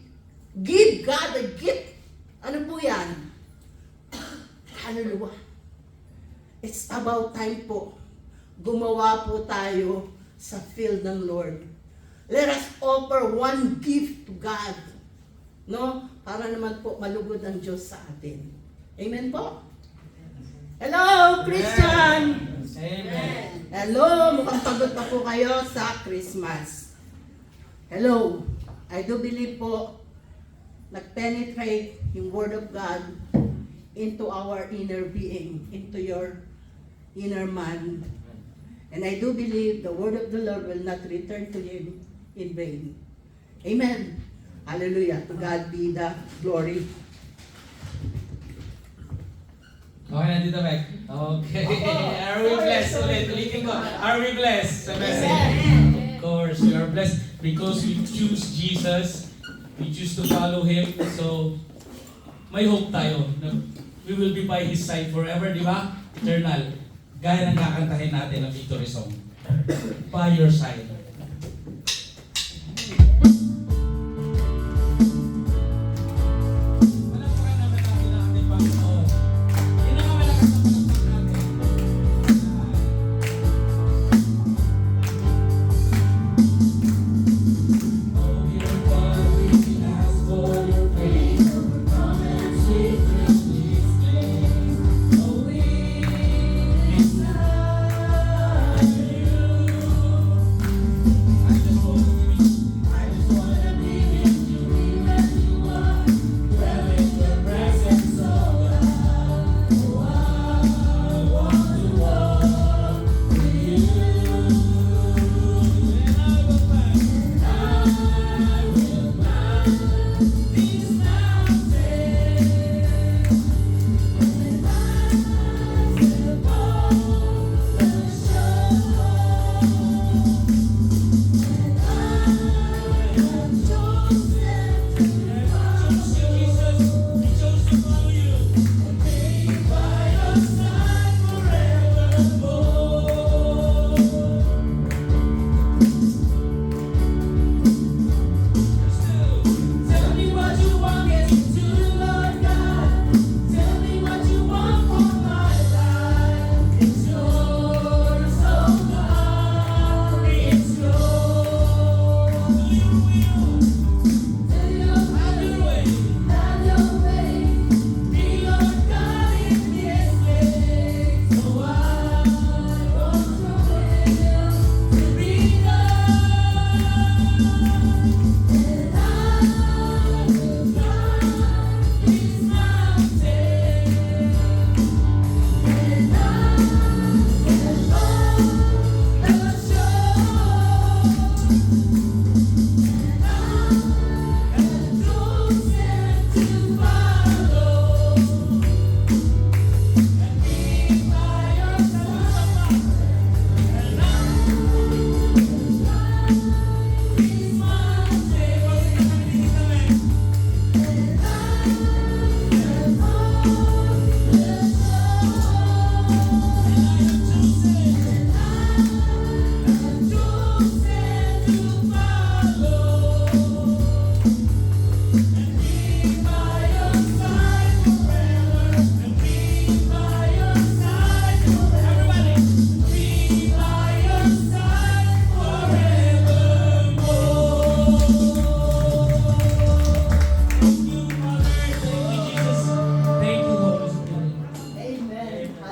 give God a gift? Ano po yan? Hallelujah. It's about time po. Gumawa po tayo sa field ng Lord. Let us offer one gift to God. No? Para naman po malugod ang Diyos sa atin. Amen po? Hello, Christian! Amen. Hello, mukhang pagod pa po kayo sa Christmas. Hello, I do believe po, nag-penetrate yung Word of God into our inner being, into your inner man. And I do believe the Word of the Lord will not return to Him in vain. Amen. Hallelujah. To God be the glory. Okay na dito, Meg. Okay. Are we blessed? Ulitin ko. Are we blessed sa message? Of course, we are blessed because we choose Jesus. We choose to follow Him. So, may hope tayo na we will be by His side forever, di ba? Eternal. Gaya ng kakantahin natin ng victory song. By your side. Panawagan naman natin ang ating Panginoon. Yun ang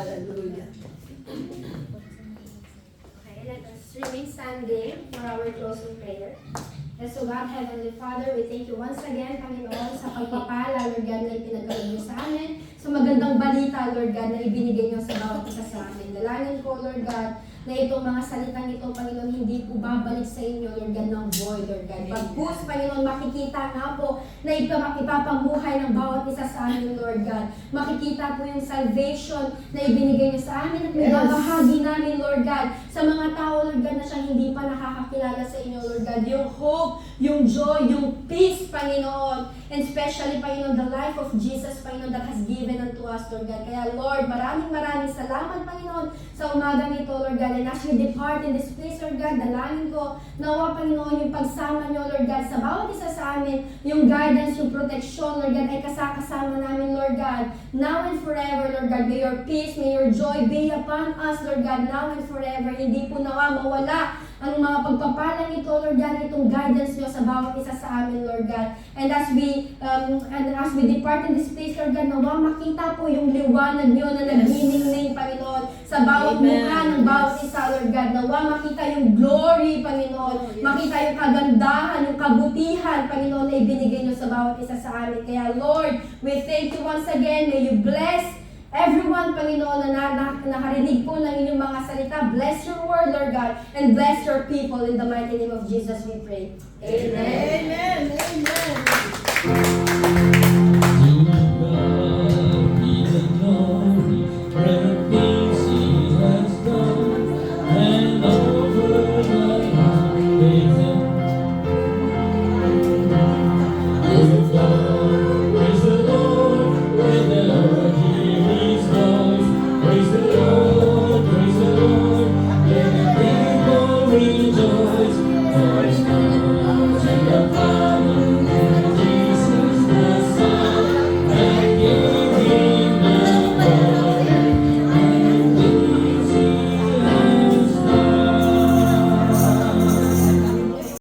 Hallelujah. Okay, let us remain standing for our closing prayer. And so God, Heavenly Father, we thank you once again, Panginoon, sa pagpapala, Lord God, na ipinagkaloob niyo sa amin, sa magandang balita, Lord God, na ibinigay niyo sa bawat isa sa amin. Dalangin ko, Lord God, na itong mga salitang ito, Panginoon, hindi po babalik sa inyo, Lord God, ng void, Lord God. Pagpus, Panginoon, makikita nga po na ipapamuhay ng bawat isa sa amin, Lord God. Makikita po yung salvation na ibinigay niyo sa amin at may babahagi namin, Lord God, sa mga tao, Lord God, na siyang hindi pa nakakakilala sa inyo, Lord God. Yung hope, yung joy, yung peace, Panginoon, and especially, Panginoon, the life of Jesus, Panginoon, that has given unto us, Lord God. Kaya, Lord, maraming salamat, Panginoon, sa umaga nito, Lord God. And as we depart in this place, Lord God, dalangin ko, nawa, Panginoon, yung pagsama niyo, Lord God, sa bawat isa sa amin, yung guidance, yung protection, Lord God, ay kasama namin, Lord God, now and forever, Lord God. May your peace, may your joy be upon us, Lord God, now and forever. Hindi po nawa mawala ang mga pagpapalang ito, Lord God, itong guidance niyo sa bawat isa sa amin, Lord God. And as we depart in this place, Lord God, nawa makita po yung liwanag niyo na nagniningning, Panginoon, sa bawat mukha ng bawat isa, Lord God. Nawa makita yung glory, Panginoon. Makita yung kagandahan, yung kabutihan, Panginoon, na ibinigay niyo sa bawat isa sa amin. Kaya, Lord, we thank you once again. May you bless everyone, Panginoon, na nakarinig po ng inyong mga salita. Bless your word, Lord God, and bless your people. In the mighty name of Jesus we pray. Amen. Amen. Amen.